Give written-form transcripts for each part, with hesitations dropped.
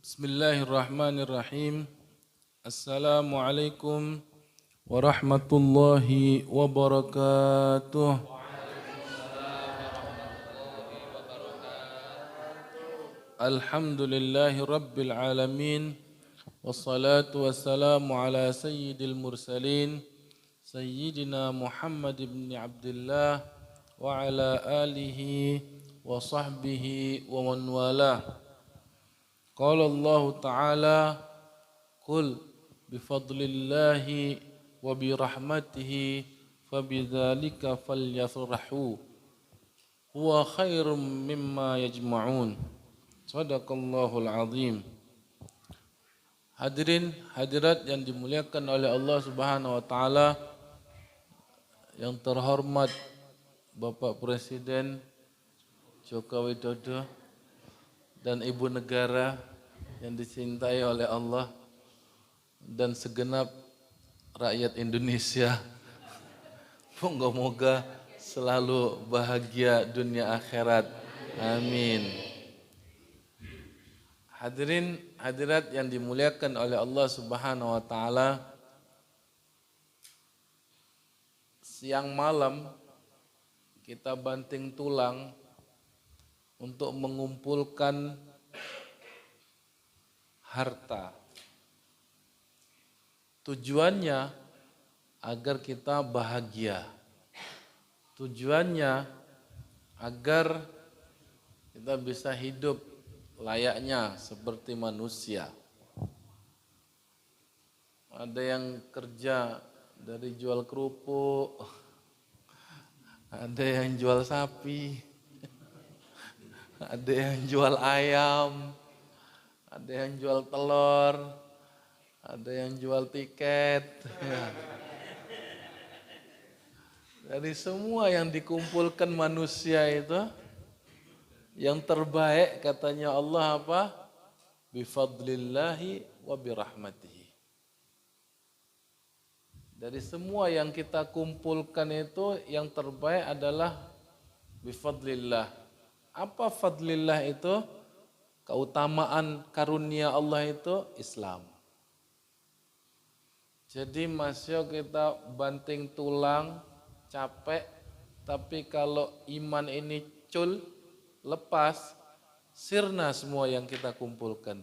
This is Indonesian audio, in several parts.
Bismillahirrahmanirrahim. Assalamualaikum warahmatullahi wabarakatuh. Alhamdulillahi rabbil alamin. Wassalatu wassalamu ala sayyidil mursalin Sayyidina Muhammad ibn Abdullah wa ala alihi wa sahbihi wa man walah. Qala Allah Ta'ala Qul bifadlillahi wa birahmatihi fabidzalika falyafrahu huwa khairum mimma yajma'un. Sadaqallahul azim. Hadirin hadirat yang dimuliakan oleh Allah Subhanahu wa taala, yang terhormat Bapak Presiden Joko Widodo dan Ibu Negara yang dicintai oleh Allah dan segenap rakyat Indonesia. Moga-moga selalu bahagia dunia akhirat. Amin. Hadirin hadirat yang dimuliakan oleh Allah Subhanahu wa taala, siang malam kita banting tulang untuk mengumpulkan harta. Tujuannya agar kita bahagia. Tujuannya agar kita bisa hidup layaknya seperti manusia. Ada yang kerja dari jual kerupuk, ada yang jual sapi, ada yang jual ayam, ada yang jual telur, ada yang jual tiket. Dari semua yang dikumpulkan manusia itu, yang terbaik katanya Allah apa? Bifadlillahi wa birahmatihi. Dari semua yang kita kumpulkan itu, yang terbaik adalah bifadlillah. Apa fadlillah itu? Keutamaan karunia Allah itu Islam. Jadi masih kita banting tulang, capek, tapi kalau iman ini lepas, sirna semua yang kita kumpulkan.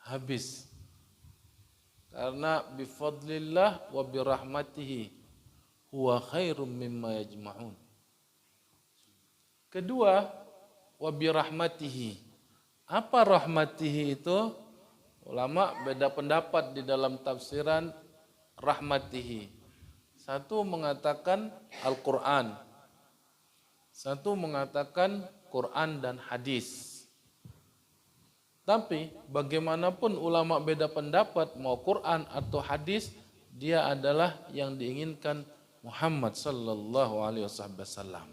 Habis. Karena bifadlillah wa birahmatihi huwa khairum mimma yajma'un. Kedua, wa birahmatihi. Apa rahmatihi itu? Ulama beda pendapat di dalam tafsiran rahmatihi. Satu mengatakan Al-Quran. Satu mengatakan Quran dan hadis. Tapi bagaimanapun ulama beda pendapat, mau Quran atau hadis, dia adalah yang diinginkan Muhammad sallallahu alaihi wasallam.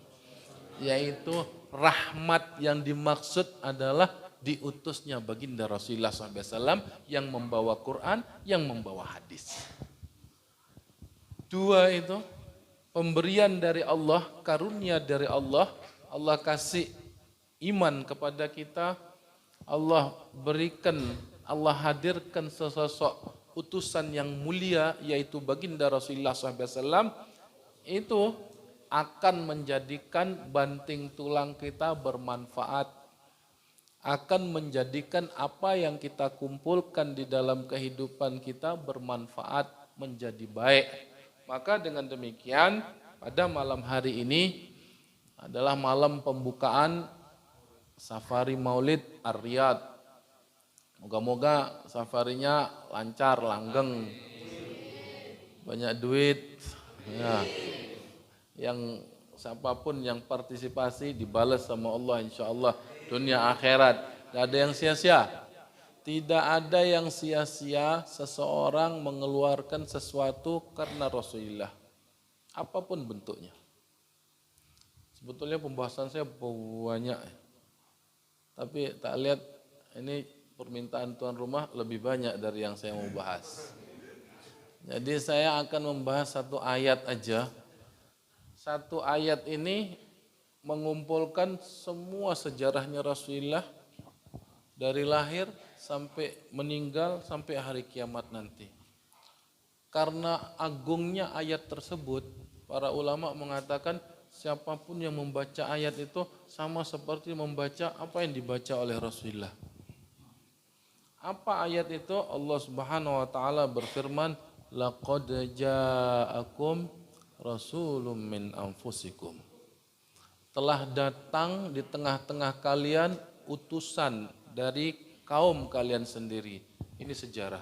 Yaitu rahmat yang dimaksud adalah diutusnya baginda Rasulullah SAW yang membawa Quran, yang membawa hadis. Dua itu pemberian dari Allah, karunia dari Allah. Allah kasih iman kepada kita, Allah berikan, Allah hadirkan sesosok utusan yang mulia yaitu baginda Rasulullah SAW. Itu akan menjadikan banting tulang kita bermanfaat, akan menjadikan apa yang kita kumpulkan di dalam kehidupan kita bermanfaat, menjadi baik. Maka dengan demikian pada malam hari ini adalah malam pembukaan safari Maulid Ar-Riyadh. Moga-moga safarinya lancar, langgeng, banyak duit. Ya. Yang siapapun yang partisipasi dibalas sama Allah insyaallah dunia akhirat. Tidak ada yang sia-sia. Tidak ada yang sia-sia seseorang mengeluarkan sesuatu karena Rasulullah. Apapun bentuknya. Sebetulnya pembahasan saya banyak. Tapi tak lihat ini permintaan tuan rumah lebih banyak dari yang saya mau bahas. Jadi saya akan membahas satu ayat aja. Satu ayat ini mengumpulkan semua sejarahnya Rasulullah dari lahir sampai meninggal sampai hari kiamat nanti. Karena agungnya ayat tersebut, para ulama mengatakan siapapun yang membaca ayat itu sama seperti membaca apa yang dibaca oleh Rasulullah. Apa ayat itu? Allah Subhanahu wa taala berfirman, "Laqad ja'akum rasulun min anfusikum." Telah datang di tengah-tengah kalian utusan dari kaum kalian sendiri. Ini sejarah.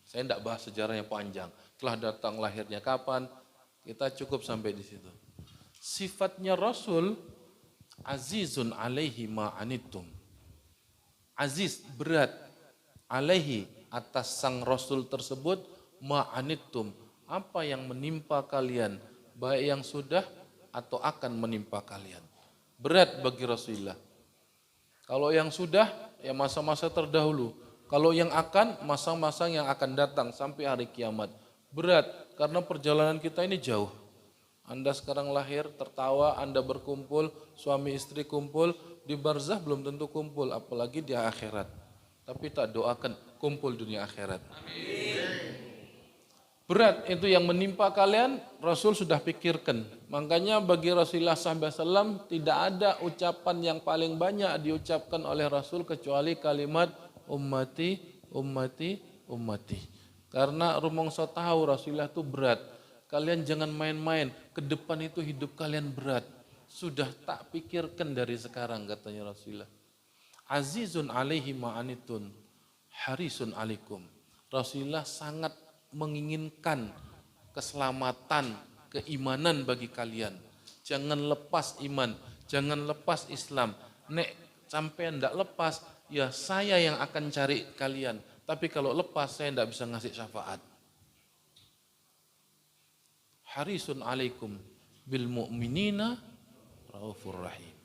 Saya tidak bahas sejarah yang panjang. Telah datang lahirnya kapan, kita cukup sampai di situ. Sifatnya Rasul, azizun alaihi ma'anittum. Aziz, berat, alaihi, atas sang Rasul tersebut, ma'anittum, apa yang menimpa kalian, baik yang sudah atau akan menimpa kalian. Berat bagi Rasulullah. Kalau yang sudah, ya masa-masa terdahulu. Kalau yang akan, masa-masa yang akan datang sampai hari kiamat. Berat, karena perjalanan kita ini jauh. Anda sekarang lahir, tertawa, Anda berkumpul, suami istri kumpul, di barzah belum tentu kumpul, apalagi di akhirat. Tapi tak doakan kumpul dunia akhirat. Amin. Berat itu yang menimpa kalian, Rasul sudah pikirkan. Makanya bagi Rasulullah SAW tidak ada ucapan yang paling banyak diucapkan oleh Rasul kecuali kalimat ummati, ummati, ummati. Karena rumangsa tahu Rasulullah itu berat. Kalian jangan main-main, ke depan itu hidup kalian berat. Sudah tak pikirkan dari sekarang katanya Rasulullah. Azizun alaihi ma'anitun, harisun alaikum. Rasulullah sangat menginginkan keselamatan, keimanan bagi kalian. Jangan lepas iman, jangan lepas Islam. Nek sampai ndak lepas, ya saya yang akan cari kalian. Tapi kalau lepas saya ndak bisa ngasih syafaat. Harisun alaikum bil mu'minina raufur rahim.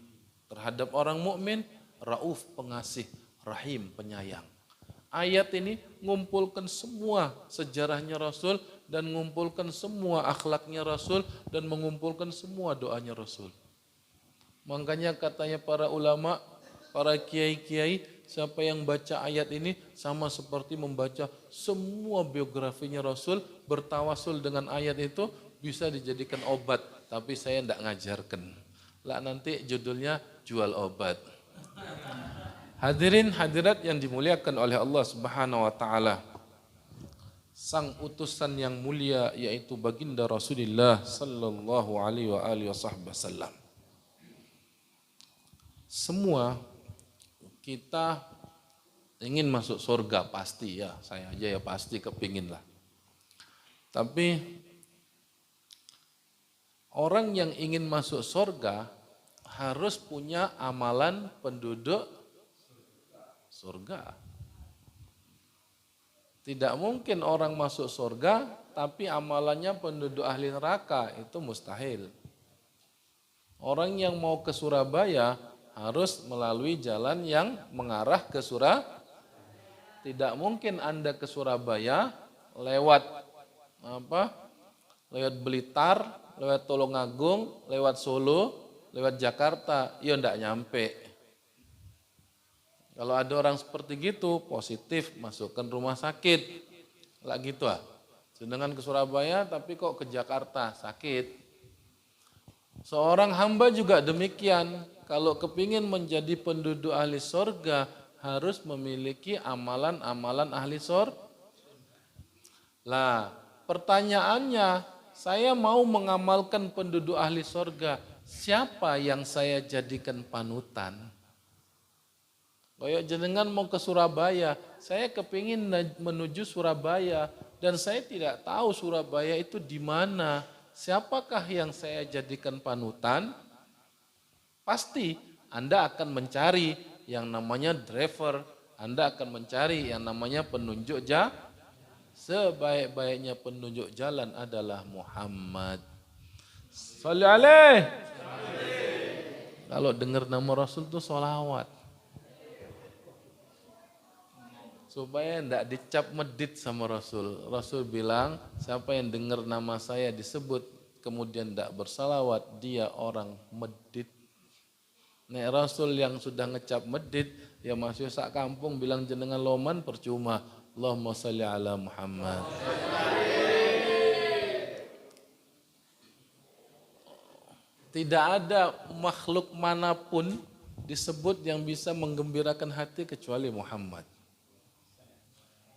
Terhadap orang mukmin, rauf pengasih, rahim penyayang. Ayat ini mengumpulkan semua sejarahnya Rasul dan mengumpulkan semua akhlaknya Rasul dan mengumpulkan semua doanya Rasul. Makanya katanya para ulama, para kiai-kiai, siapa yang baca ayat ini sama seperti membaca semua biografinya Rasul, bertawasul dengan ayat itu bisa dijadikan obat, tapi saya tidak ngajarkan. Lah nanti judulnya jual obat. Hadirin hadirat yang dimuliakan oleh Allah Subhanahu wa taala. Sang utusan yang mulia yaitu baginda Rasulullah sallallahu alaihi wasallam. Semua kita ingin masuk surga pasti ya, saya aja ya pasti kepingin lah. Tapi orang yang ingin masuk surga harus punya amalan penduduk surga. Tidak mungkin orang masuk surga tapi amalannya penduduk ahli neraka, itu mustahil. Orang yang mau ke Surabaya harus melalui jalan yang mengarah ke Surabaya. Tidak mungkin Anda ke Surabaya lewat lewat Blitar, lewat Tulungagung, lewat Solo, lewat Jakarta, ya ndak nyampe. Kalau ada orang seperti gitu, positif, masukkan rumah sakit. Lah gitu ah. Sedangkan ke Surabaya tapi kok ke Jakarta, sakit. Seorang hamba juga demikian. Kalau kepingin menjadi penduduk ahli surga, harus memiliki amalan-amalan ahli surga. Lah, pertanyaannya, saya mau mengamalkan penduduk ahli surga. Siapa yang saya jadikan panutan? Kayak jenengan mau ke Surabaya, saya kepingin menuju Surabaya dan saya tidak tahu Surabaya itu di mana. Siapakah yang saya jadikan panutan? Pasti Anda akan mencari yang namanya driver, Anda akan mencari yang namanya penunjuk jalan. Sebaik-baiknya penunjuk jalan adalah Muhammad. Shalli alaihi. Kalau dengar nama Rasul itu sholawat. Supaya tidak dicap medit sama Rasul. Rasul bilang, siapa yang dengar nama saya disebut, kemudian tidak bersalawat, dia orang medit. Nek Rasul yang sudah ngecap medit, ya masih sak kampung bilang jenengan loman percuma. Allahumma sholli ala Muhammad. Tidak ada makhluk manapun disebut yang bisa menggembirakan hati kecuali Muhammad.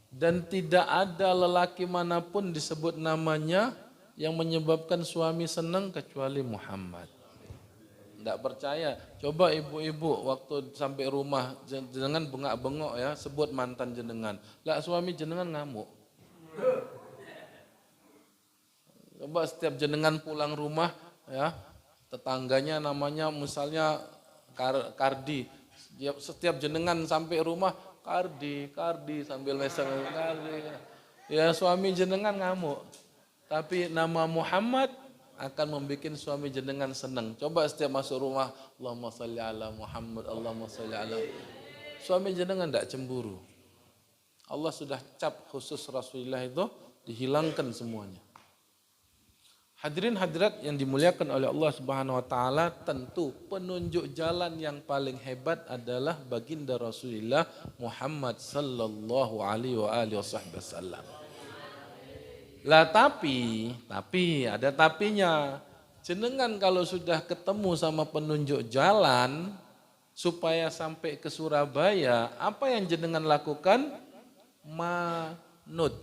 Dan tidak ada lelaki manapun disebut namanya yang menyebabkan suami senang kecuali Muhammad. Tidak percaya, coba ibu-ibu waktu sampai rumah jenengan bengak-bengok ya, sebut mantan jenengan. Lah suami jenengan ngamuk. Coba setiap jenengan pulang rumah ya, tetangganya namanya misalnya Kardi. Setiap jenengan sampai rumah Kardi sambil leseng Kardi. Ya suami jenengan ngamuk. Tapi nama Muhammad akan membuat suami jenengan senang. Coba setiap masuk rumah, Allahumma sholli ala Muhammad, Allahumma sholli ala. Suami jenengan tidak cemburu. Allah sudah cap khusus Rasulullah itu dihilangkan semuanya. Hadirin hadirat yang dimuliakan oleh Allah Subhanahu wa taala, tentu penunjuk jalan yang paling hebat adalah baginda Rasulullah Muhammad sallallahu alaihi wasallam. Lah tapi ada tapinya. Jenengan kalau sudah ketemu sama penunjuk jalan supaya sampai ke Surabaya, apa yang jenengan lakukan? Manut.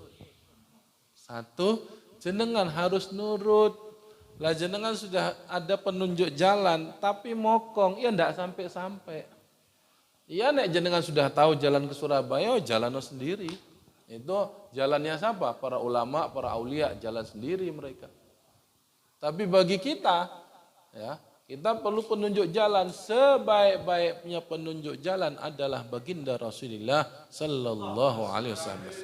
Satu, jenengan harus nurut. Lah jenengan sudah ada penunjuk jalan tapi mokong, ya enggak sampai-sampai. Iya nek jenengan sudah tahu jalan ke Surabaya, jalan sendiri. Itu jalannya siapa? Para ulama, para aulia, jalan sendiri mereka. Tapi bagi kita, ya, kita perlu penunjuk jalan. Sebaik-baiknya penunjuk jalan adalah baginda Rasulullah sallallahu alaihi wasallam.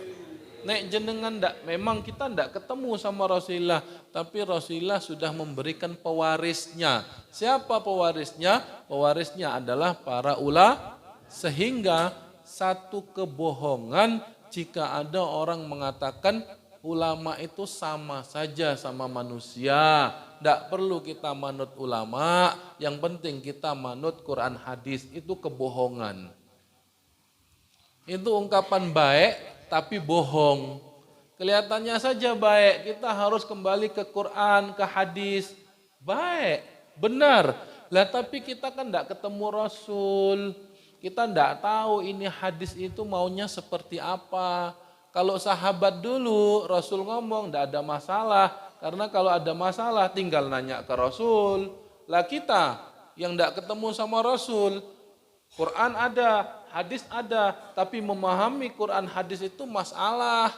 Nek jenengan memang kita ndak ketemu sama Rasulullah, tapi Rasulullah sudah memberikan pewarisnya. Siapa pewarisnya? Pewarisnya adalah para ulama, sehingga satu kebohongan jika ada orang mengatakan ulama itu sama saja sama manusia. Tidak perlu kita manut ulama, yang penting kita manut Quran hadis, itu kebohongan. Itu ungkapan baik tapi bohong. Kelihatannya saja baik, kita harus kembali ke Quran, ke hadis. Baik, benar. Lah tapi kita kan tidak ketemu Rasul. Kita tidak tahu ini hadis itu maunya seperti apa. Kalau sahabat dulu Rasul ngomong tidak ada masalah. Karena kalau ada masalah tinggal nanya ke Rasul. Lah kita yang tidak ketemu sama Rasul, Quran ada, hadis ada. Tapi memahami Quran hadis itu masalah.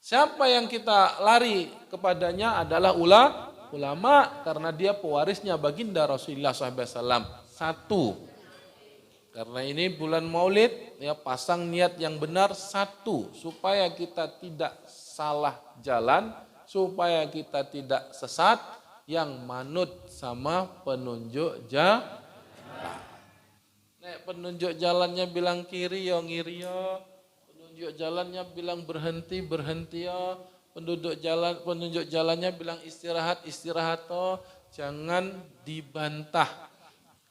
Siapa yang kita lari kepadanya adalah ulama. Karena dia pewarisnya baginda Rasulullah SAW. Satu. Karena ini bulan Maulid, ya pasang niat yang benar satu, supaya kita tidak salah jalan, supaya kita tidak sesat, yang manut sama penunjuk jalan. Nek penunjuk jalannya bilang kiri ya ngiri ya, penunjuk jalannya bilang berhenti ya, penunjuk jalannya bilang istirahat toh, jangan dibantah.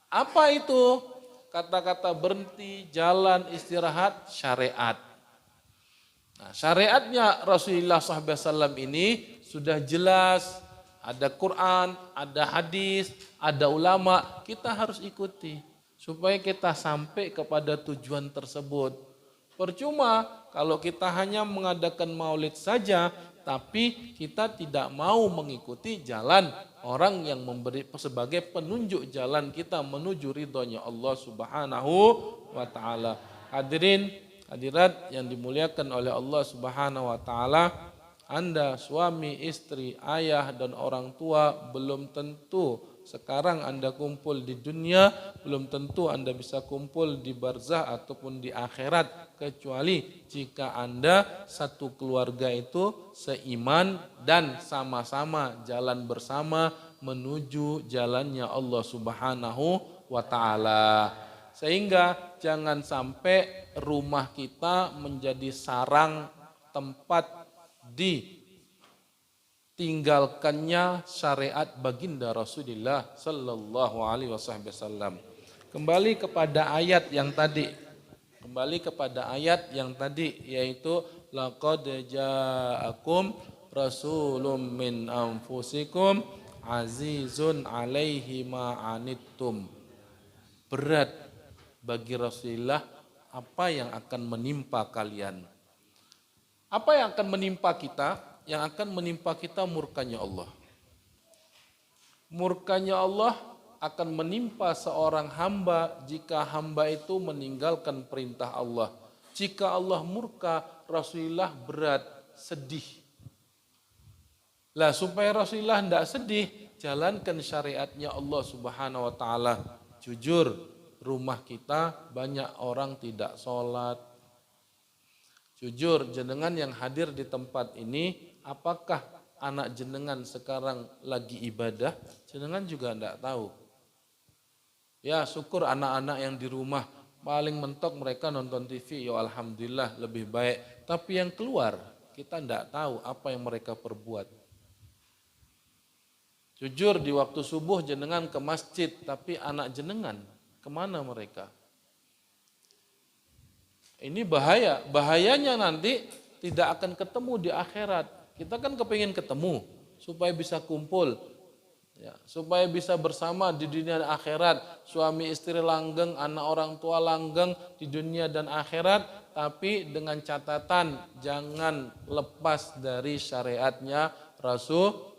Apa itu? Kata-kata berhenti, jalan, istirahat, syariat. Nah, syariatnya Rasulullah SAW ini sudah jelas. Ada Quran, ada hadis, ada ulama. Kita harus ikuti supaya kita sampai kepada tujuan tersebut. Percuma kalau kita hanya mengadakan maulid saja, tapi kita tidak mau mengikuti jalan orang yang memberi sebagai penunjuk jalan kita menuju ridhonya Allah Subhanahu wa taala. Hadirin, hadirat yang dimuliakan oleh Allah Subhanahu wa taala, Anda suami, istri, ayah dan orang tua belum tentu sekarang Anda kumpul di dunia, belum tentu Anda bisa kumpul di barzah ataupun di akhirat, kecuali jika Anda satu keluarga itu seiman dan sama-sama jalan bersama menuju jalannya Allah Subhanahu wa taala. Sehingga jangan sampai rumah kita menjadi sarang tempat tinggalkannya syariat baginda Rasulullah sallallahu alaihi wasallam. Kembali kepada ayat yang tadi. Yaitu laqad ja'akum rasulun min anfusikum azizun alaihi ma anittum. Berat bagi Rasulullah apa yang akan menimpa kalian. Apa yang akan menimpa kita? Yang akan menimpa kita murkanya Allah. Murkanya Allah akan menimpa seorang hamba jika hamba itu meninggalkan perintah Allah. Jika Allah murka, Rasulullah berat, sedih. Lah supaya Rasulullah tidak sedih, jalankan syariatnya Allah Subhanahu wa taala. Jujur, rumah kita banyak orang tidak sholat. Jujur, jenengan yang hadir di tempat ini, apakah anak jenengan sekarang lagi ibadah? Jenengan juga tidak tahu. Ya syukur anak-anak yang di rumah, paling mentok mereka nonton TV, ya alhamdulillah lebih baik. Tapi yang keluar, kita tidak tahu apa yang mereka perbuat. Jujur di waktu subuh jenengan ke masjid, tapi anak jenengan kemana mereka? Ini bahaya, bahayanya nanti tidak akan ketemu di akhirat. Kita kan kepingin ketemu supaya bisa kumpul, ya, supaya bisa bersama di dunia dan akhirat. Suami istri langgeng, anak orang tua langgeng di dunia dan akhirat. Tapi dengan catatan jangan lepas dari syariatnya Rasul.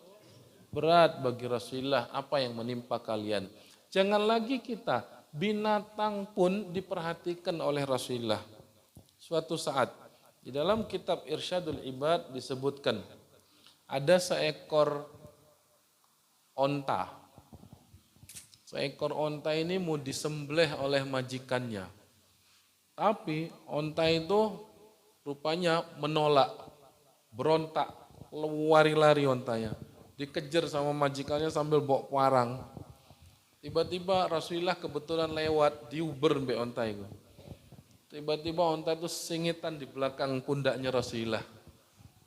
Berat bagi Rasulullah apa yang menimpa kalian. Jangan lagi kita, binatang pun diperhatikan oleh Rasulullah. Suatu saat di dalam kitab Irsyadul Ibad disebutkan ada seekor onta. Seekor onta ini mau disembelih oleh majikannya. Tapi onta itu rupanya menolak, berontak, lari-lari ontanya. Dikejar sama majikannya sambil bawa parang. Tiba-tiba Rasulullah kebetulan lewat, diuber mbek onta itu. Tiba-tiba onta itu singitan di belakang pundaknya Rasulullah.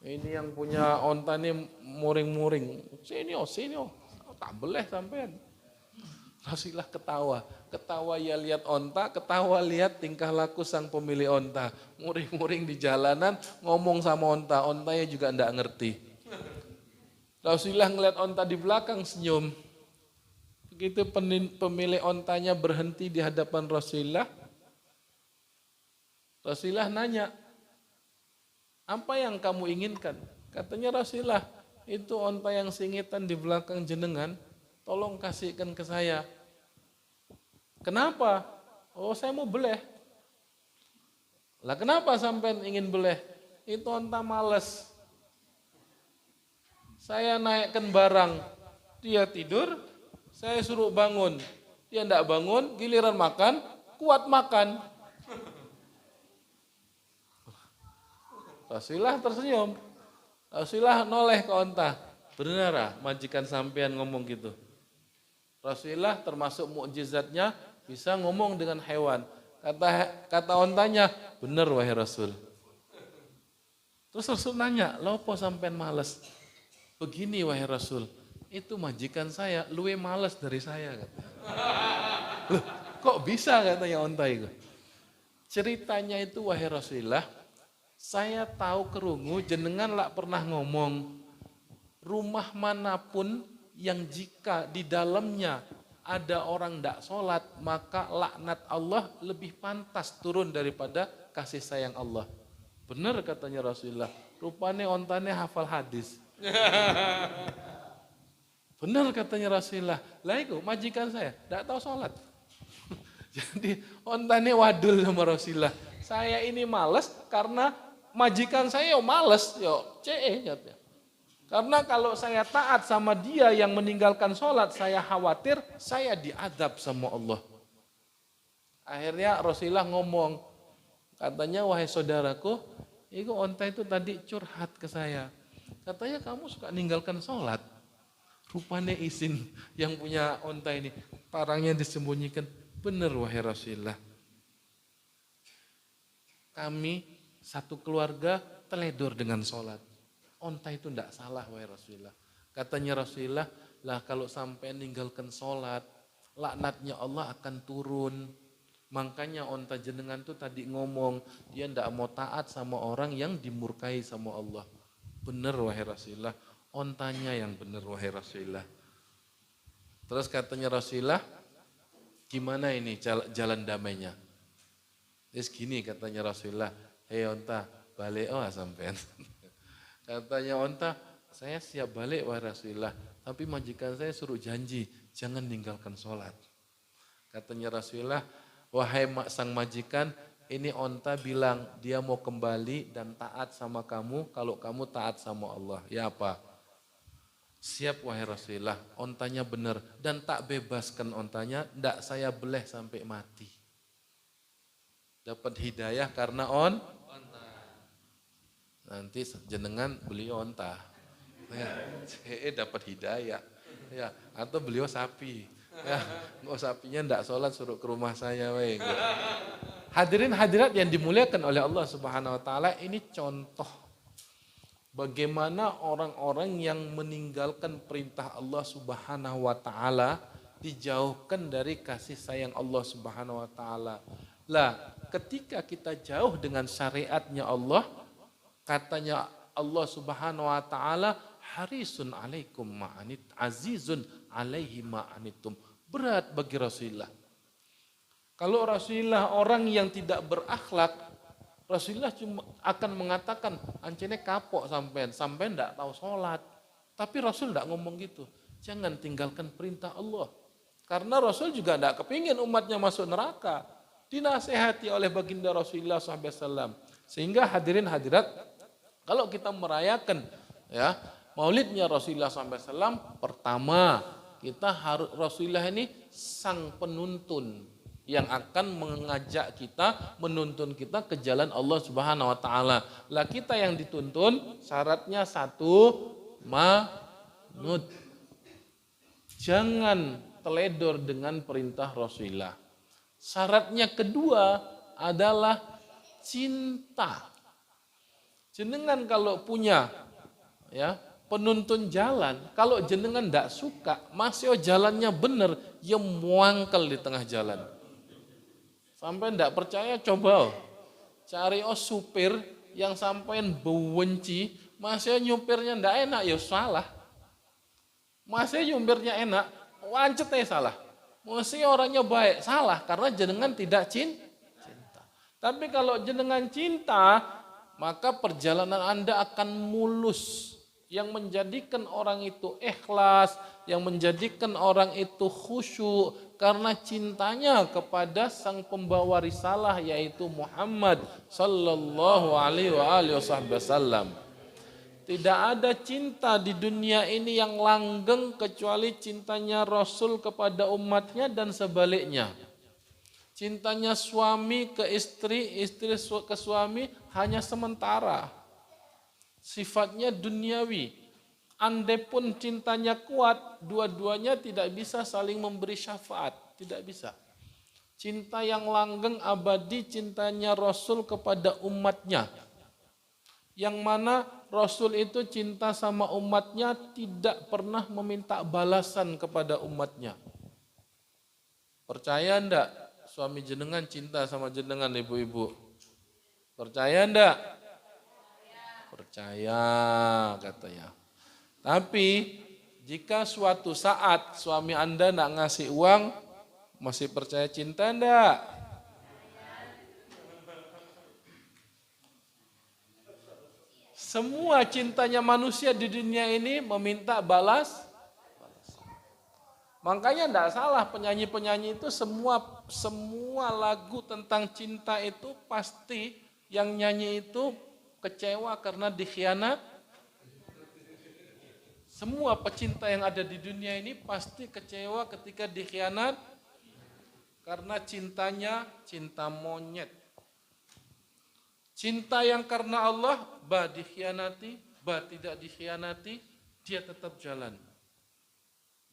Ini yang punya onta ini muring-muring. Sini oh, tak boleh sampean. Rasulullah ketawa. Ketawa ya lihat onta, ketawa lihat tingkah laku sang pemilik onta. Muring-muring di jalanan, ngomong sama onta, ontanya juga enggak ngerti. Rasulullah ngeliat onta di belakang senyum. Begitu pemilik ontanya berhenti di hadapan Rasulullah, Rasulullah nanya, apa yang kamu inginkan? Katanya Rasulullah, itu onta yang singitan di belakang jenengan, tolong kasihkan ke saya. Kenapa? Oh saya mau beleh. Lah kenapa sampai ingin beleh? Itu onta males. Saya naikkan barang, dia tidur, saya suruh bangun. Dia tidak bangun, giliran makan, kuat makan. Rasulullah tersenyum. Rasulullah noleh ke onta. Benar majikan sampean ngomong gitu. Rasulullah termasuk mukjizatnya bisa ngomong dengan hewan. Kata ontanya, benar wahai Rasul. Terus Rasul nanya, lopo sampean males? Begini wahai Rasul, itu majikan saya luwe males dari saya. Loh, kok bisa katanya onta itu? Ceritanya itu wahai Rasulullah, saya tahu kerungu jenengan lak pernah ngomong, rumah manapun yang jika di dalamnya ada orang tidak sholat, maka laknat Allah lebih pantas turun daripada kasih sayang Allah. Benar katanya Rasulullah, rupanya ontanya hafal hadis. Benar katanya Rasulullah, lah itu majikan saya tidak tahu sholat. Jadi ontanya wadul sama Rasulullah. Saya ini males karena majikan saya males, karena kalau saya taat sama dia yang meninggalkan sholat, saya khawatir saya diadab sama Allah. Akhirnya Rasulullah ngomong, katanya wahai saudaraku, itu onta itu tadi curhat ke saya. Katanya kamu suka ninggalkan sholat. Rupanya izin yang punya onta ini, parangnya disembunyikan. Benar wahai Rasulullah. Kami satu keluarga teledor dengan sholat. Onta itu tidak salah wahai Rasulullah. Katanya Rasulullah, lah kalau sampai ninggalkan sholat, laknatnya Allah akan turun. Makanya onta jenengan tuh tadi ngomong, dia ndak mau taat sama orang yang dimurkai sama Allah. Bener wahai Rasulullah, ontanya yang bener wahai Rasulullah. Terus katanya Rasulullah, gimana ini jalan damainya? Terus gini katanya Rasulullah, hei onta, balik sampean. Katanya onta, saya siap balik wahai Rasulullah, tapi majikan saya suruh janji, jangan ninggalkan sholat. Katanya Rasulullah, wahai sang majikan, ini onta bilang dia mau kembali dan taat sama kamu kalau kamu taat sama Allah. Ya apa? Siap wahai Rasulullah, ontanya benar dan tak bebaskan ontanya, ndak saya beleh sampai mati. Dapat hidayah karena onta. Nanti jenengan beli onta. Ya, dapat hidayah. Ya, atau beliau sapi. Ya, nggak sapinya ndak sholat suruh ke rumah saya. Hadirin hadirat yang dimuliakan oleh Allah Subhanahu Wa Taala, ini contoh bagaimana orang-orang yang meninggalkan perintah Allah Subhanahu Wa Taala dijauhkan dari kasih sayang Allah Subhanahu Wa Taala. Lah, ketika kita jauh dengan syariatnya Allah, katanya Allah Subhanahu Wa Taala, harisun alaikum ma'anit, azizun alaihi ma'anitum. Berat bagi Rasulullah. Kalau Rasulullah orang yang tidak berakhlak, Rasulullah cuma akan mengatakan, ancene kapok sampean enggak tahu sholat. Tapi Rasul enggak ngomong gitu. Jangan tinggalkan perintah Allah. Karena Rasul juga enggak kepingin umatnya masuk neraka. Dinasehati oleh baginda Rasulullah SAW. Sehingga hadirin hadirat, kalau kita merayakan ya maulidnya Rasulullah SAW, pertama kita harus, Rasulullah ini sang penuntun yang akan mengajak kita, menuntun kita ke jalan Allah Subhanahu Wa Taala. Lah kita yang dituntun syaratnya satu, manut. Jangan teledor dengan perintah Rasulullah. Syaratnya kedua adalah cinta. Jenengan kalau punya ya penuntun jalan, kalau jenengan ndak suka, masih jalannya bener, ya muangkel di tengah jalan. Sampai ndak percaya coba cari supir yang sampean benci, masih nyupirnya ndak enak, ya salah. Masih nyupirnya enak, wancetnya salah. Masih orangnya baik, salah karena jenengan tidak cinta. Tapi kalau jenengan cinta, maka perjalanan Anda akan mulus. Yang menjadikan orang itu ikhlas, yang menjadikan orang itu khusyuk karena cintanya kepada sang pembawa risalah yaitu Muhammad sallallahu alaihi wasallam. Tidak ada cinta di dunia ini yang langgeng kecuali cintanya Rasul kepada umatnya dan sebaliknya. Cintanya suami ke istri, istri ke suami hanya sementara. Sifatnya duniawi. Andai pun cintanya kuat, dua-duanya tidak bisa saling memberi syafaat. Tidak bisa. Cinta yang langgeng abadi cintanya Rasul kepada umatnya. Yang mana Rasul itu cinta sama umatnya tidak pernah meminta balasan kepada umatnya. Percaya enggak suami jenengan cinta sama jenengan ibu-ibu? Percaya enggak? Percaya katanya. Tapi jika suatu saat suami Anda enggak ngasih uang, masih percaya cinta enggak? Semua cintanya manusia di dunia ini meminta balas. Makanya tidak salah penyanyi-penyanyi itu semua lagu tentang cinta itu pasti yang nyanyi itu kecewa karena dikhianat. Semua pecinta yang ada di dunia ini pasti kecewa ketika dikhianat karena cintanya cinta monyet. Cinta yang karena Allah, bah dikhianati, bah tidak dikhianati, dia tetap jalan.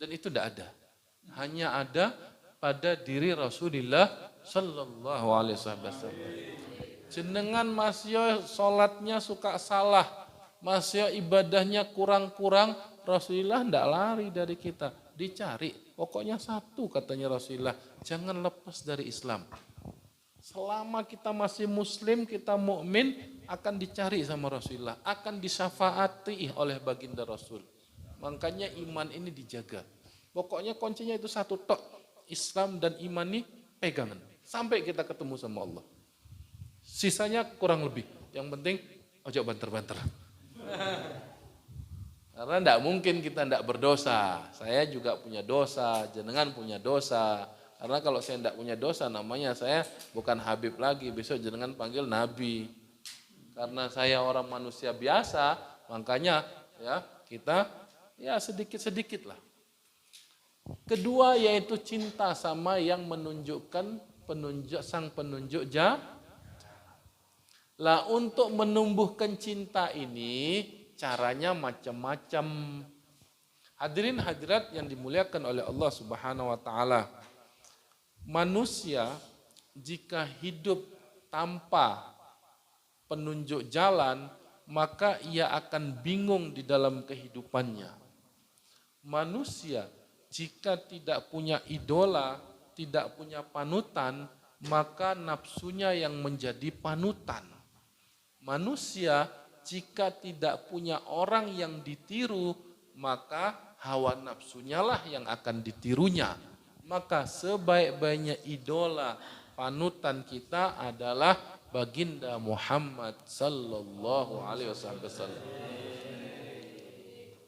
Dan itu tidak ada. Hanya ada pada diri Rasulullah sallallahu alaihi wasallam. Jenengan masih sholatnya suka salah, masih ibadahnya kurang-kurang, Rasulullah tidak lari dari kita, dicari. Pokoknya satu katanya Rasulullah, jangan lepas dari Islam. Selama kita masih muslim, kita mukmin, akan dicari sama Rasulullah, akan disyafaati oleh baginda Rasul. Makanya iman ini dijaga. Pokoknya kuncinya itu satu tok, Islam dan iman ini pegangan. Sampai kita ketemu sama Allah. Sisanya kurang lebih. Yang penting ojo banter-banter. Karena tidak mungkin kita tidak berdosa. Saya juga punya dosa, jenengan punya dosa. Karena kalau saya tidak punya dosa, namanya saya bukan Habib lagi. Besok jenengan panggil Nabi. Karena saya orang manusia biasa, makanya ya kita ya sedikit-sedikit lah. Kedua yaitu cinta sama yang menunjukkan sang penunjuk Lah untuk menumbuhkan cinta ini caranya macam-macam. Hadirin hadirat yang dimuliakan oleh Allah Subhanahu wa taala. Manusia jika hidup tanpa penunjuk jalan, maka ia akan bingung di dalam kehidupannya. Manusia jika tidak punya idola, tidak punya panutan, maka nafsunya yang menjadi panutan. Manusia jika tidak punya orang yang ditiru, maka hawa nafsunya lah yang akan ditirunya. Maka sebaik-baiknya idola panutan kita adalah baginda Muhammad sallallahu alaihi wasallam.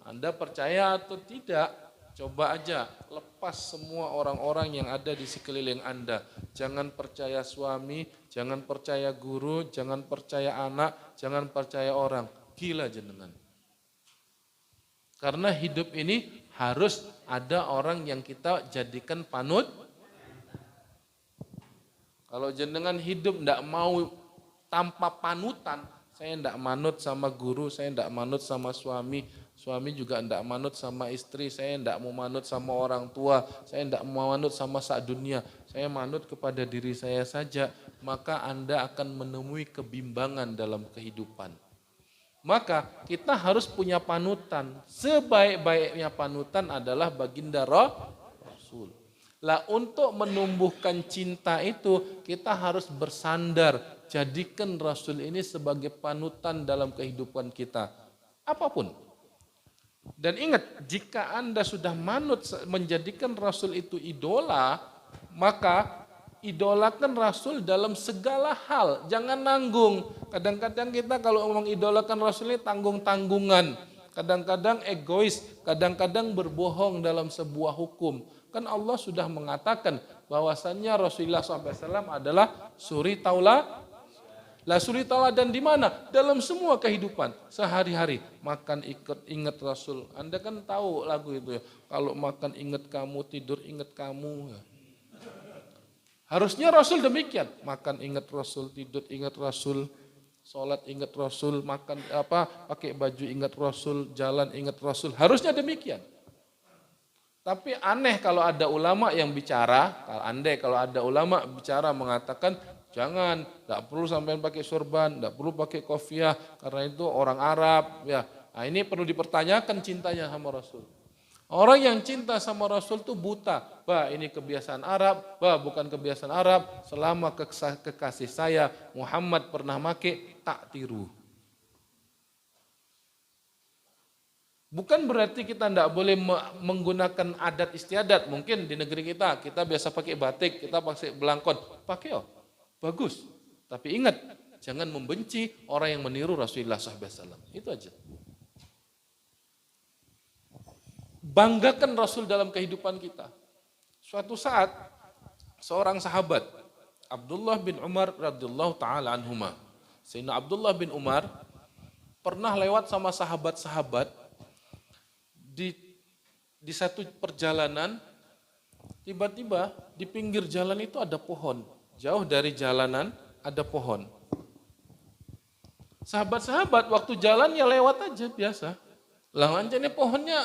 Anda percaya atau tidak? Coba aja lepas semua orang-orang yang ada di sekeliling Anda. Jangan percaya suami, jangan percaya guru, jangan percaya anak, jangan percaya orang. Gila jenengan. Karena hidup ini harus ada orang yang kita jadikan panut. Kalau jenengan hidup tidak mau tanpa panutan, saya tidak manut sama guru, saya tidak manut sama suami, suami juga tidak manut sama istri, saya tidak mau manut sama orang tua, saya tidak mau manut sama sak dunia, saya manut kepada diri saya saja, maka Anda akan menemui kebimbangan dalam kehidupan. Maka kita harus punya panutan. Sebaik-baiknya panutan adalah baginda Rasul. Lah untuk menumbuhkan cinta itu kita harus bersandar. Jadikan Rasul ini sebagai panutan dalam kehidupan kita. Apapun. Dan ingat, jika Anda sudah manut menjadikan Rasul itu idola, maka idolakan Rasul dalam segala hal, jangan nanggung. Kadang-kadang kita kalau ngomong idolakan Rasul ini tanggung-tanggungan, kadang-kadang egois, kadang-kadang berbohong dalam sebuah hukum. Kan Allah sudah mengatakan bahwasannya Rasulullah SAW adalah suri taula. Lah suri tauladan di mana? Dalam semua kehidupan sehari-hari. Makan ingat Rasul. Anda kan tahu lagu itu ya. Kalau makan ingat kamu, tidur ingat kamu. Harusnya Rasul demikian, makan ingat Rasul, tidur ingat Rasul, sholat ingat Rasul, makan pakai baju ingat Rasul, jalan ingat Rasul. Harusnya demikian. Tapi aneh kalau ada ulama yang bicara, kalau ada ulama bicara mengatakan jangan, tidak perlu sampai pakai sorban, tidak perlu pakai kopiah karena itu orang Arab. Ya, nah ini perlu dipertanyakan cintanya sama Rasul. Orang yang cinta sama Rasul itu buta. Bah, ini kebiasaan Arab. Bah, bukan kebiasaan Arab. Selama kekasih saya Muhammad pernah make, tak tiru. Bukan berarti kita tidak boleh menggunakan adat istiadat. Mungkin di negeri kita biasa pakai batik, kita pakai belangkon. Pakai bagus. Tapi ingat, jangan membenci orang yang meniru Rasulullah SAW. Itu aja. Banggakan Rasul dalam kehidupan kita. Suatu saat seorang sahabat Abdullah bin Umar radhiyallahu taala anhuma. Sayyidina Abdullah bin Umar pernah lewat sama sahabat-sahabat di satu perjalanan, tiba-tiba di pinggir jalan itu ada pohon. Jauh dari jalanan ada pohon. Sahabat-sahabat waktu jalan ya lewat aja biasa. Lah ini pohonnya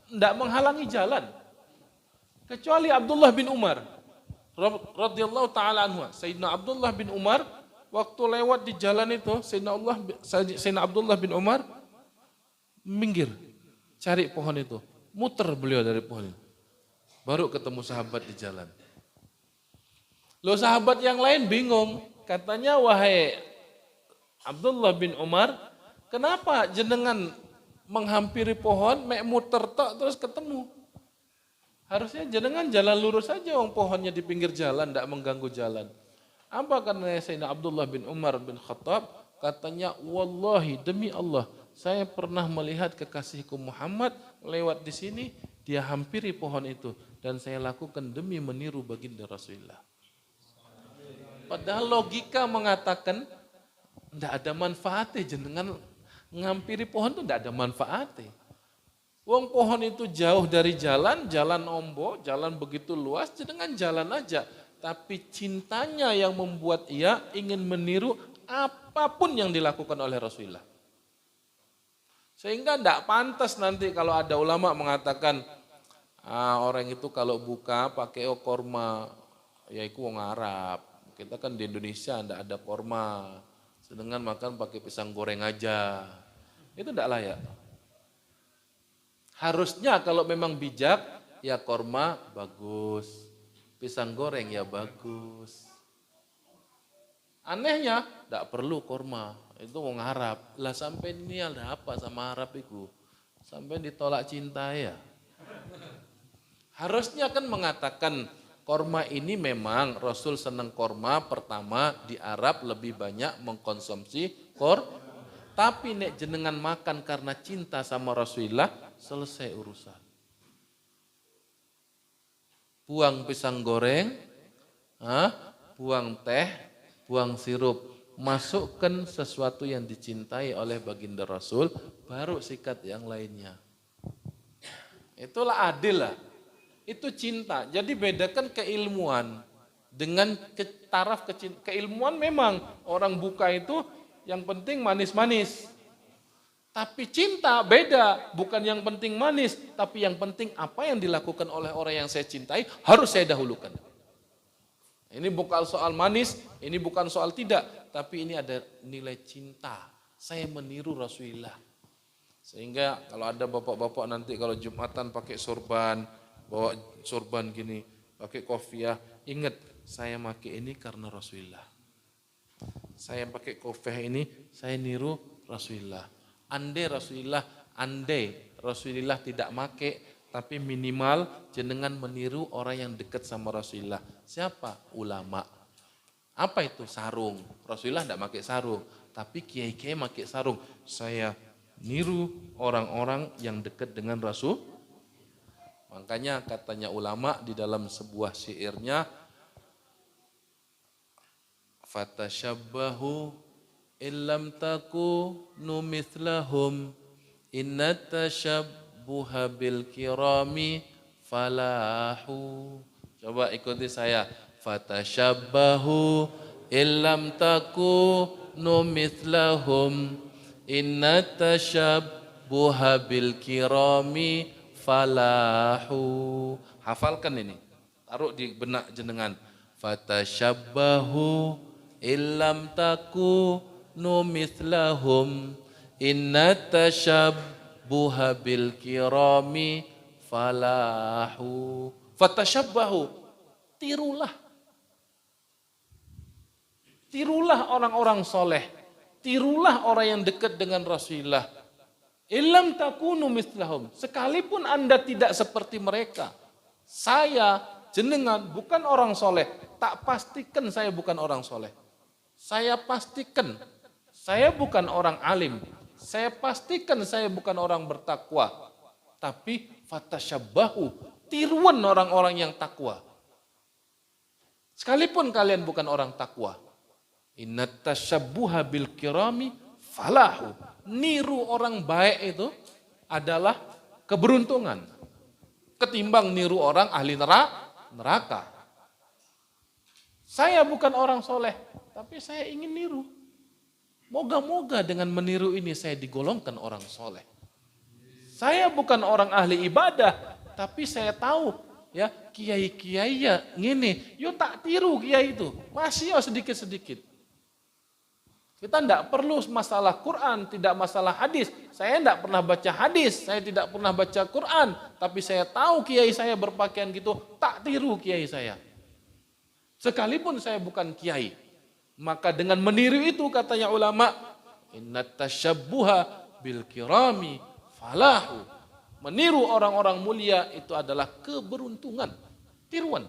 tidak menghalangi jalan. Kecuali Abdullah bin Umar radhiyallahu taala anhu. Sayyidina Abdullah bin Umar waktu lewat di jalan itu, Sayyidina Abdullah bin Umar minggir. cari pohon itu. Muter beliau dari pohon itu. Baru ketemu sahabat di jalan. Loh sahabat yang lain bingung. Katanya, wahai Abdullah bin Umar, kenapa jenengan menghampiri pohon, mek muter tok terus ketemu? Harusnya jenengan jalan lurus saja, pohonnya di pinggir jalan, tidak mengganggu jalan. Apa karena Sayyidina Abdullah bin Umar bin Khattab, katanya, wallahi demi Allah, saya pernah melihat kekasihku Muhammad lewat di sini, dia hampiri pohon itu, dan saya lakukan demi meniru baginda Rasulullah. Padahal logika mengatakan tidak ada manfaatnya, jenengan ngampiri pohon itu tidak ada manfaatnya. Wong pohon itu jauh dari jalan, jalan ombo, jalan begitu luas, jenengan jalan aja. Tapi cintanya yang membuat ia ingin meniru apapun yang dilakukan oleh Rasulullah. Sehingga tidak pantas nanti kalau ada ulama mengatakan orang itu kalau buka pakai korma, ya itu wong Arab. Kita kan di Indonesia tidak ada korma, sedangkan makan pakai pisang goreng aja. Itu tidak layak. Harusnya kalau memang bijak, ya korma bagus, pisang goreng ya bagus. Anehnya, tidak perlu korma, itu wong Arab. Lah sampai ini ada apa sama Arab itu? Sampai ditolak cinta ya. Harusnya kan mengatakan, korma ini memang Rasul senang korma, pertama di Arab lebih banyak mengkonsumsi korma. Tapi nek jenengan makan karena cinta sama Rasulullah, selesai urusan. Buang pisang goreng, buang teh, buang sirup. Masukkan sesuatu yang dicintai oleh baginda Rasul, baru sikat yang lainnya. Itulah adil lah. Itu cinta. Jadi bedakan keilmuan dengan taraf keilmuan. Memang orang buka itu yang penting manis-manis. Tapi cinta beda, bukan yang penting manis, tapi yang penting apa yang dilakukan oleh orang yang saya cintai harus saya dahulukan. Ini bukan soal manis, ini bukan soal tidak, tapi ini ada nilai cinta. Saya meniru Rasulullah. Sehingga kalau ada bapak-bapak nanti kalau Jumatan pakai sorban, bawa sorban gini, pakai kopiah, ingat saya pakai ini karena Rasulullah. Saya pakai kopiah ini, saya niru Rasulullah. Andai Rasulullah tidak pakai, tapi minimal jenengan meniru orang yang dekat sama Rasulullah. Siapa? Ulama. Apa itu? Sarung. Rasulullah tidak pakai sarung, tapi kiai-kiai pakai sarung. Saya niru orang-orang yang dekat dengan Rasul. Makanya katanya ulama di dalam sebuah syairnya, fatashabbahu illam takunu mithlahum inna tashabbuha bil kirami falahu. Coba ikuti saya. Fatashabbahu illam takunu mithlahum inna tashabbuha bil kirami falahu. Hafalkan ini. Taruh di benak jenengan. Fatashabbahu illam takunu mithlahum inna tashabbuha bil kirami falahu. Fatashabbahu, tirulah. Tirulah orang-orang soleh. Tirulah orang yang dekat dengan Rasulullah. Illam takunu mithlahum, sekalipun Anda tidak seperti mereka. Saya, jenengan bukan orang soleh. Tak pastikan saya bukan orang soleh. Saya pastikan saya bukan orang alim. Saya pastikan saya bukan orang bertakwa. Tapi fatashabbahu, tiruan orang-orang yang takwa. Sekalipun kalian bukan orang takwa. Innat tashabbuha bil kirami falahu. Niru orang baik itu adalah keberuntungan. Ketimbang niru orang ahli neraka. Saya bukan orang soleh, tapi saya ingin niru. Moga-moga dengan meniru ini saya digolongkan orang soleh. Saya bukan orang ahli ibadah, tapi saya tahu ya kiai-kiai ya ngene, yo tak tiru kiai itu, masih yo sedikit-sedikit. Kita tidak perlu masalah Quran, tidak masalah hadis. Saya tidak pernah baca hadis, saya tidak pernah baca Quran. Tapi saya tahu kiai saya berpakaian gitu, tak tiru kiai saya. Sekalipun saya bukan kiai. Maka dengan meniru itu katanya ulama, inna tasyabbuha bil kirami falahu. Meniru orang-orang mulia itu adalah keberuntungan, tiruan.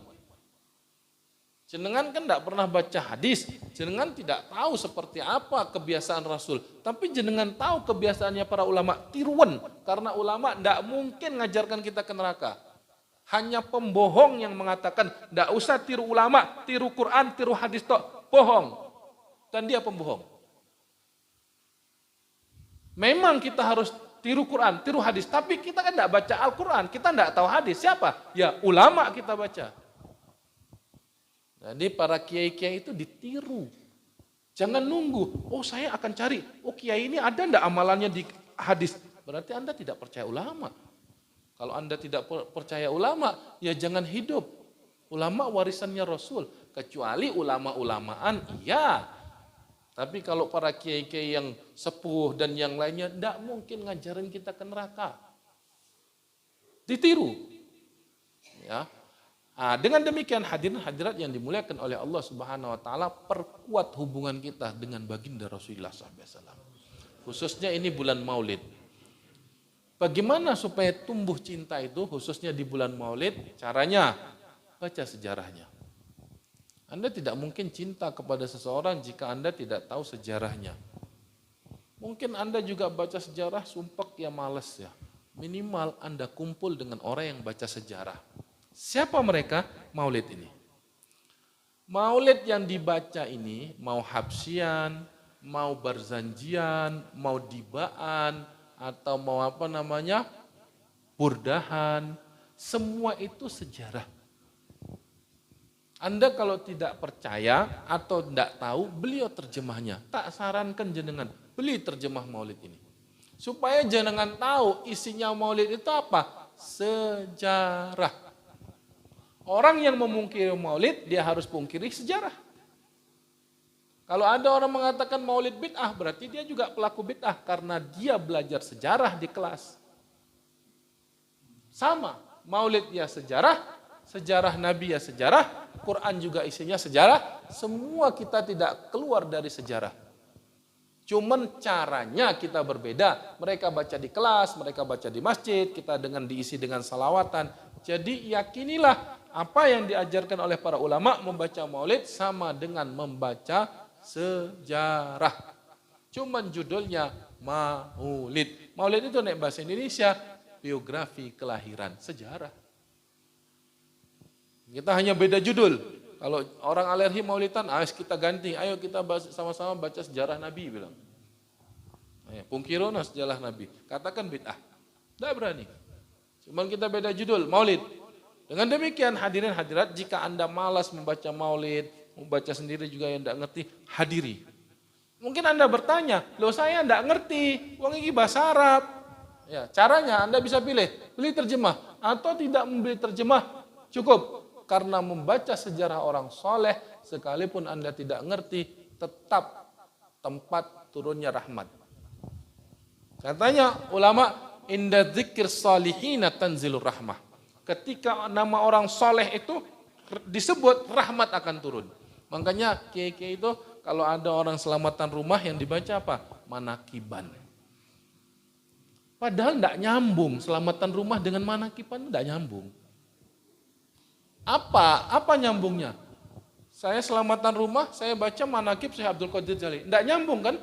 Jenengan kan tidak pernah baca hadis, jenengan tidak tahu seperti apa kebiasaan Rasul. Tapi jenengan tahu kebiasaannya para ulama, tiruan. Karena ulama tidak mungkin ngajarkan kita ke neraka. Hanya pembohong yang mengatakan, tidak usah tiru ulama, tiru Quran, tiru hadis, toh bohong. Dan dia pembohong. Memang kita harus tiru Quran, tiru hadis. Tapi kita kan tidak baca Al-Quran, kita tidak tahu hadis. Siapa? Ya ulama kita baca. Jadi para kiai-kiai itu ditiru. Jangan nunggu, oh saya akan cari, oh kiai ini ada enggak amalannya di hadis. Berarti Anda tidak percaya ulama. Kalau Anda tidak percaya ulama, ya jangan hidup. Ulama warisannya Rasul. Kecuali ulama-ulamaan, iya. Tapi kalau para kiai-kiai yang sepuh dan yang lainnya, tidak mungkin ngajarin kita ke neraka. Ditiru. Ya. Nah, dengan demikian hadirin hadirat yang dimuliakan oleh Allah Subhanahu wa taala, perkuat hubungan kita dengan baginda Rasulullah SAW. Khususnya ini bulan Maulid. Bagaimana supaya tumbuh cinta itu khususnya di bulan Maulid? Caranya baca sejarahnya. Anda tidak mungkin cinta kepada seseorang jika Anda tidak tahu sejarahnya. Mungkin Anda juga baca sejarah sumpek ya males ya. Minimal Anda kumpul dengan orang yang baca sejarah. Siapa mereka? Maulid ini. Maulid yang dibaca ini, mau Habsyian, mau Barzanjian, mau Dibaan, atau mau Burdahan, semua itu sejarah. Anda kalau tidak percaya atau tidak tahu, beliau terjemahnya. Tak sarankan jenengan, beli terjemah Maulid ini. Supaya jenengan tahu isinya Maulid itu apa? Sejarah. Orang yang memungkiri maulid, dia harus pungkiri sejarah. Kalau ada orang mengatakan maulid bid'ah, berarti dia juga pelaku bid'ah. Karena dia belajar sejarah di kelas. Sama, maulid ya sejarah, sejarah Nabi ya sejarah, Quran juga isinya sejarah. Semua kita tidak keluar dari sejarah. Cuman caranya kita berbeda. Mereka baca di kelas, mereka baca di masjid, kita diisi dengan salawatan. Jadi yakinilah apa yang diajarkan oleh para ulama, membaca maulid sama dengan membaca sejarah. Cuman judulnya maulid. Maulid itu nek bahasa Indonesia, biografi kelahiran, sejarah. Kita hanya beda judul. Kalau orang alergi maulidan, ayo kita ganti. Ayo kita sama-sama baca sejarah Nabi, bilang. Pungkirona sejarah Nabi. Katakan bid'ah. Tidak berani. Cuman kita beda judul, maulid. Dengan demikian hadirin hadirat, jika Anda malas membaca maulid, membaca sendiri juga yang tidak ngerti, hadiri. Mungkin Anda bertanya, loh saya tidak ngerti, wong ini bahasa Arab. Ya, caranya Anda bisa pilih, beli terjemah atau tidak membeli terjemah, cukup. Karena membaca sejarah orang soleh, sekalipun Anda tidak ngerti, tetap tempat turunnya rahmat. Katanya ulama, inda dzikir salihina tanzilur rahmah. Ketika nama orang soleh itu disebut, rahmat akan turun. Makanya kiai-kiai itu kalau ada orang selamatan rumah yang dibaca apa? Manakiban. Padahal tidak nyambung, selamatan rumah dengan manakiban tidak nyambung. Apa nyambungnya? Saya selamatan rumah, saya baca manakib Syekh Abdul Qadir Jalani. Tidak nyambung kan?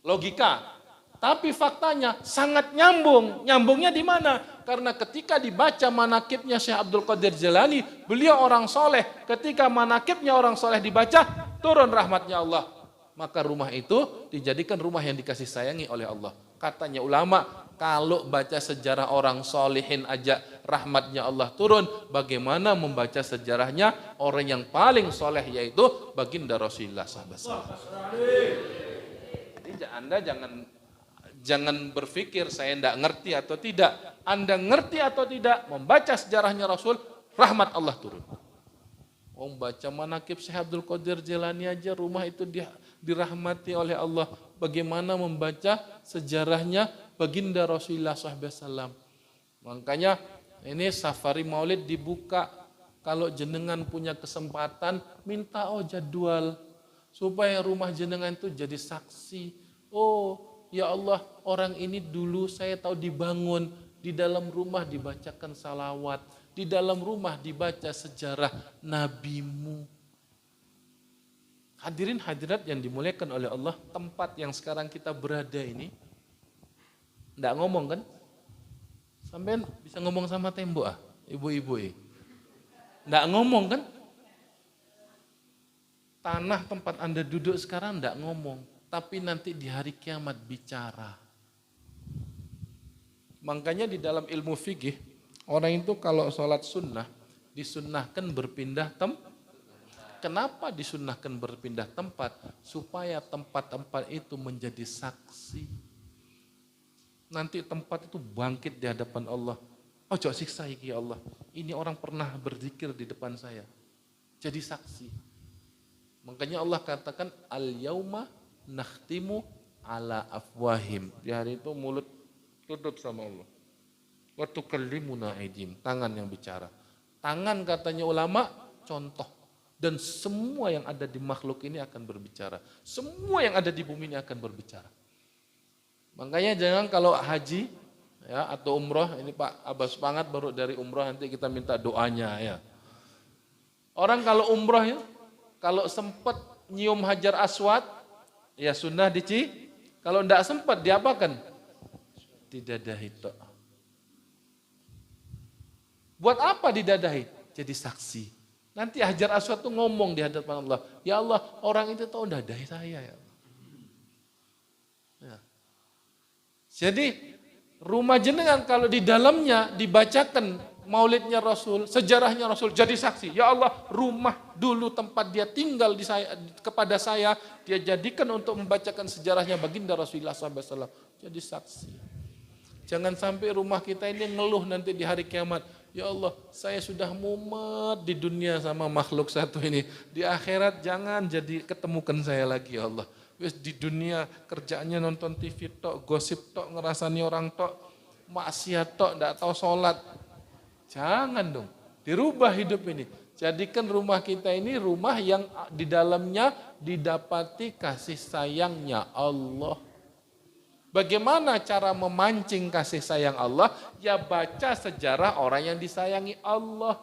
Logika. Tapi faktanya sangat nyambung. Nyambungnya di mana? Karena ketika dibaca manakibnya Syekh Abdul Qadir Jalani, beliau orang soleh. Ketika manakibnya orang soleh dibaca, turun rahmatnya Allah. Maka rumah itu dijadikan rumah yang dikasih sayangi oleh Allah. Katanya ulama, kalau baca sejarah orang solehin aja rahmatnya Allah turun, bagaimana membaca sejarahnya orang yang paling soleh, yaitu baginda Rasulullah SAW. Jadi Anda jangan berpikir saya tidak ngerti atau tidak. Anda ngerti atau tidak, membaca sejarahnya Rasul, rahmat Allah turun. baca manaqib Syekh Abdul Qadir Jailani aja rumah itu dirahmati oleh Allah. Bagaimana membaca sejarahnya baginda Rasulullah SAW. Makanya ini safari maulid dibuka. Kalau jenengan punya kesempatan, minta jadwal. Supaya rumah jenengan itu jadi saksi. Oh ya Allah, orang ini dulu saya tahu dibangun. Di dalam rumah dibacakan salawat. Di dalam rumah dibaca sejarah nabimu. Hadirin hadirat yang dimuliakan oleh Allah, tempat yang sekarang kita berada ini, enggak ngomong kan? Sampai bisa ngomong sama tembok ibu-ibu enggak ngomong kan? Tanah tempat Anda duduk sekarang enggak ngomong, tapi nanti di hari kiamat bicara. Makanya di dalam ilmu fikih, orang itu kalau sholat sunnah, disunnahkan berpindah tempat. Kenapa disunnahkan berpindah tempat? Supaya tempat-tempat itu menjadi saksi. Nanti tempat itu bangkit di hadapan Allah. Ojo siksa iki ya Allah. Ini orang pernah berzikir di depan saya. Jadi saksi. Makanya Allah katakan al-yauma nakhtimu ala afwahim. Di hari itu mulut tutup sama Allah. Wa tukallimuna aydihim, tangan yang bicara. Tangan katanya ulama contoh. Dan semua yang ada di makhluk ini akan berbicara. Semua yang ada di bumi ini akan berbicara. Makanya jangan kalau haji ya atau umroh, ini Pak Abbas Pangat baru dari umroh, nanti kita minta doanya ya. Orang kalau umroh ya, kalau sempat nyium Hajar Aswad, ya sunnah kalau enggak sempat diapakan? Didadahi tok. Buat apa didadahi? Jadi saksi. Nanti Hajar Aswad tuh ngomong di hadapan Allah, ya Allah, orang itu tahu dadahi saya ya. Ya. Jadi rumah jenengan kalau di dalamnya dibacakan maulidnya Rasul, sejarahnya Rasul, jadi saksi. Ya Allah, rumah dulu tempat dia tinggal kepada saya, dia jadikan untuk membacakan sejarahnya baginda Rasulullah SAW. Jadi saksi. Jangan sampai rumah kita ini ngeluh nanti di hari kiamat. Ya Allah, saya sudah mumet di dunia sama makhluk satu ini. Di akhirat jangan jadi ketemukan saya lagi ya Allah. Wis di dunia kerjaannya nonton TV tok, gosip tok, ngerasani orang tok, maksiat tok, enggak tahu sholat. Jangan dong, dirubah hidup ini. Jadikan rumah kita ini rumah yang di dalamnya didapati kasih sayangnya Allah. Bagaimana cara memancing kasih sayang Allah? Ya baca sejarah orang yang disayangi Allah.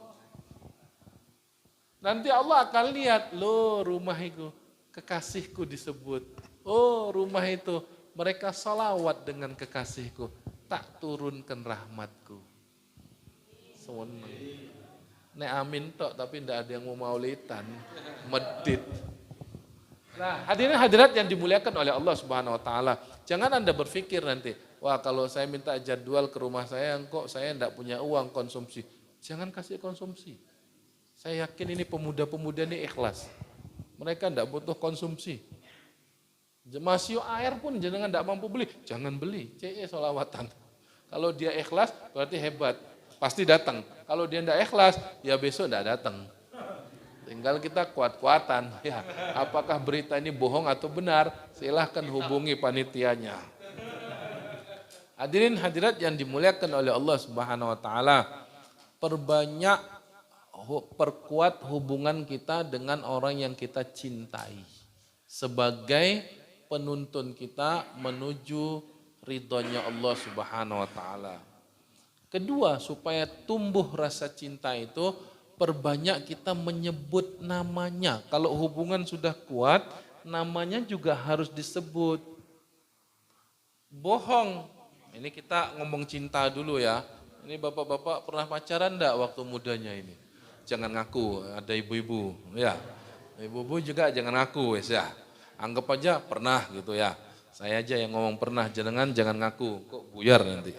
Nanti Allah akan lihat, loh rumah itu kekasihku disebut. Oh rumah itu mereka salawat dengan kekasihku. Tak turunkan rahmatku. Seneng. Nek amin tok tapi tidak ada yang mau maulidan. Medit. Nah, hadirin hadirat yang dimuliakan oleh Allah Subhanahu wa taala. Jangan Anda berpikir nanti, wah kalau saya minta jadwal ke rumah saya kok saya enggak punya uang konsumsi. Jangan kasih konsumsi. Saya yakin ini pemuda-pemuda ini ikhlas. Mereka enggak butuh konsumsi. Masih air pun jangan enggak mampu beli, jangan beli. CE solawatan. Kalau dia ikhlas berarti hebat, pasti datang. Kalau dia enggak ikhlas, ya besok enggak datang. Tinggal kita kuat-kuatan, ya. Apakah berita ini bohong atau benar? Silahkan hubungi panitianya. Hadirin hadirat yang dimuliakan oleh Allah Subhanahu wa taala, perkuat hubungan kita dengan orang yang kita cintai sebagai penuntun kita menuju ridhonya Allah Subhanahu wa taala. Kedua, supaya tumbuh rasa cinta itu perbanyak kita menyebut namanya. Kalau hubungan sudah kuat, namanya juga harus disebut. Bohong. Ini kita ngomong cinta dulu ya. Ini bapak-bapak pernah pacaran enggak waktu mudanya ini? Jangan ngaku, ada ibu-ibu. Ya. Ibu-ibu juga jangan ngaku ya. Anggap aja pernah gitu ya. Saya aja yang ngomong pernah, jangan ngaku. Kok buyar nanti.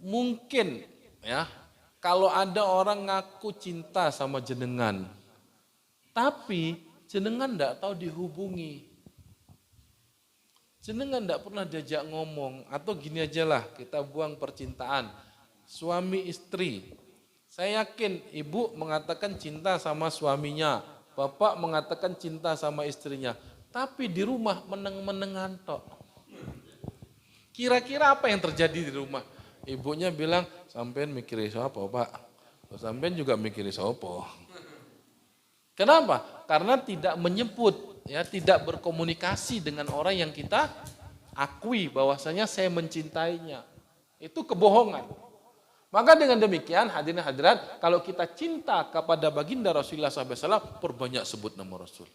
Mungkin ya, kalau ada orang ngaku cinta sama jenengan, tapi jenengan enggak tahu dihubungi. Jenengan enggak pernah diajak ngomong, atau gini aja lah, kita buang percintaan. Suami istri, Saya yakin ibu mengatakan cinta sama suaminya, bapak mengatakan cinta sama istrinya, tapi di rumah meneng-menengan tok. Kira-kira apa yang terjadi di rumah? Ibunya bilang, sampean mikirin siapa pak? Sampean juga mikirin siapa? Kenapa? Karena tidak menyebut, ya, tidak berkomunikasi dengan orang yang kita akui bahwasanya saya mencintainya. Itu kebohongan. Maka dengan demikian hadirin hadirat, kalau kita cinta kepada baginda Rasulullah SAW, perbanyak sebut nama Rasul.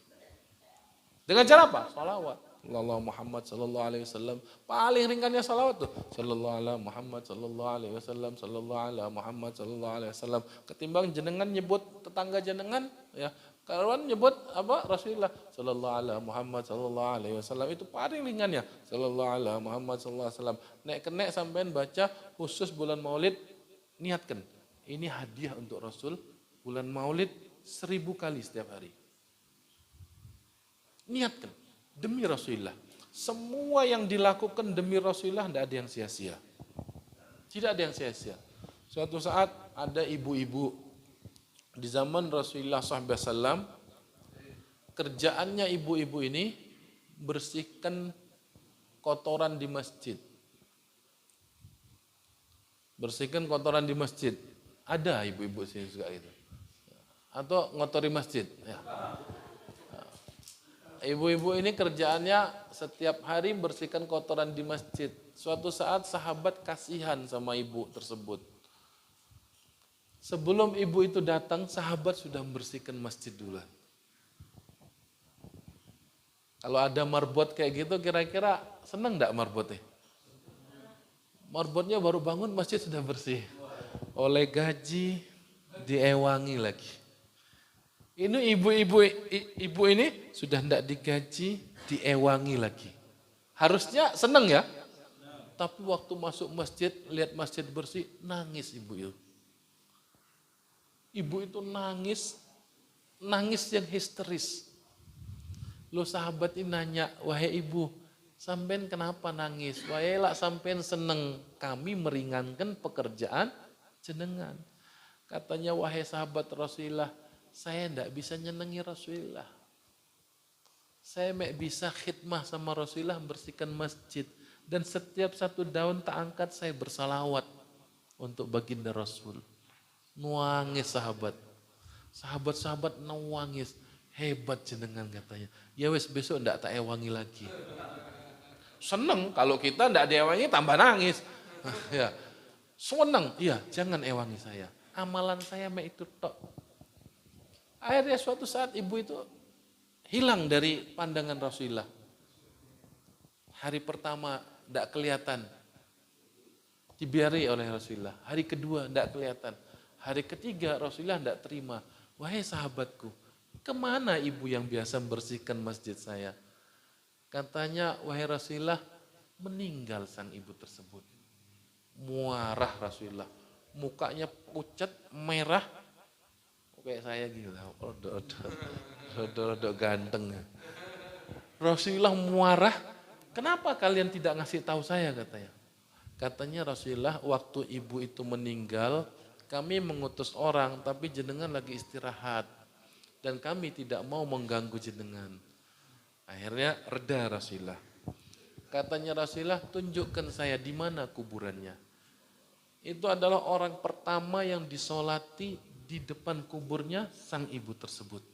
Dengan cara apa? Salawat. Sallallahu Muhammad sallallahu alaihi wasallam. Paling ringannya salawat tuh. Sallallahu ala Muhammad sallallahu alaihi wasallam, sallallahu ala Muhammad sallallahu alaihi wasallam. Ketimbang jenengan nyebut tetangga jenengan, ya. Kawan nyebut apa? Rasulullah sallallahu ala Muhammad sallallahu alaihi wasallam, itu paling ringannya. Sallallahu ala Muhammad sallallahu alaihi wasallam. Nek kenek sampean baca khusus bulan Maulid, niatkan. Ini hadiah untuk Rasul bulan Maulid 1000 kali setiap hari. Niatkan demi Rasulullah. Semua yang dilakukan demi Rasulullah tidak ada yang sia-sia. Tidak ada yang sia-sia. Suatu saat ada ibu-ibu di zaman Rasulullah SAW, kerjaannya ibu-ibu ini bersihkan kotoran di masjid. Bersihkan kotoran di masjid. Ada ibu-ibu sini juga gitu. Atau ngotori masjid. Ya. Ibu-ibu ini kerjaannya setiap hari bersihkan kotoran di masjid. Suatu saat sahabat kasihan sama ibu tersebut. Sebelum ibu itu datang, sahabat sudah membersihkan masjid dulu. Kalau ada marbot kayak gitu, kira-kira senang enggak marbotnya? Marbotnya baru bangun, masjid sudah bersih. Oleh gaji, diewangi lagi. Ini ibu ini sudah tidak digaji, diewangi lagi. Harusnya senang ya. Tapi waktu masuk masjid, lihat masjid bersih, nangis ibu itu. Ibu itu nangis yang histeris. Lo sahabat ini nanya, wahai ibu, sampean kenapa nangis? Wahai lah sampean seneng, kami meringankan pekerjaan jenengan. Katanya, wahai sahabat Rasulullah, saya tidak bisa nyenengi Rasulullah. Saya bisa khidmah sama Rasulullah, bersihkan masjid. Dan setiap satu daun tak angkat, saya bersalawat untuk baginda Rasul. Nuangis sahabat. Sahabat-sahabat nuangis. Hebat jenengan katanya. Ya wes besok ndak tak ewangi lagi. Seneng kalau kita ndak diewangi tambah nangis. Ya. Seneng, iya jangan ewangi saya. Amalan saya mek itu tok. Akhirnya suatu saat ibu itu hilang dari pandangan Rasulullah. Hari pertama ndak kelihatan. Dibiari oleh Rasulullah. Hari kedua ndak kelihatan. Hari ketiga Rasulullah tidak terima. Wahai sahabatku, kemana ibu yang biasa membersihkan masjid saya? Katanya, wahai Rasulullah, meninggal sang ibu tersebut. Muarah Rasulullah. Mukanya pucat, merah. Kayak saya gila, rodok ganteng. Rasulullah muarah, kenapa kalian tidak ngasih tahu saya katanya? Katanya Rasulullah, waktu ibu itu meninggal, kami mengutus orang, tapi jenengan lagi istirahat. Dan kami tidak mau mengganggu jenengan. Akhirnya reda Rasulullah. Katanya Rasulullah, tunjukkan saya di mana kuburannya. Itu adalah orang pertama yang disolati di depan kuburnya sang ibu tersebut.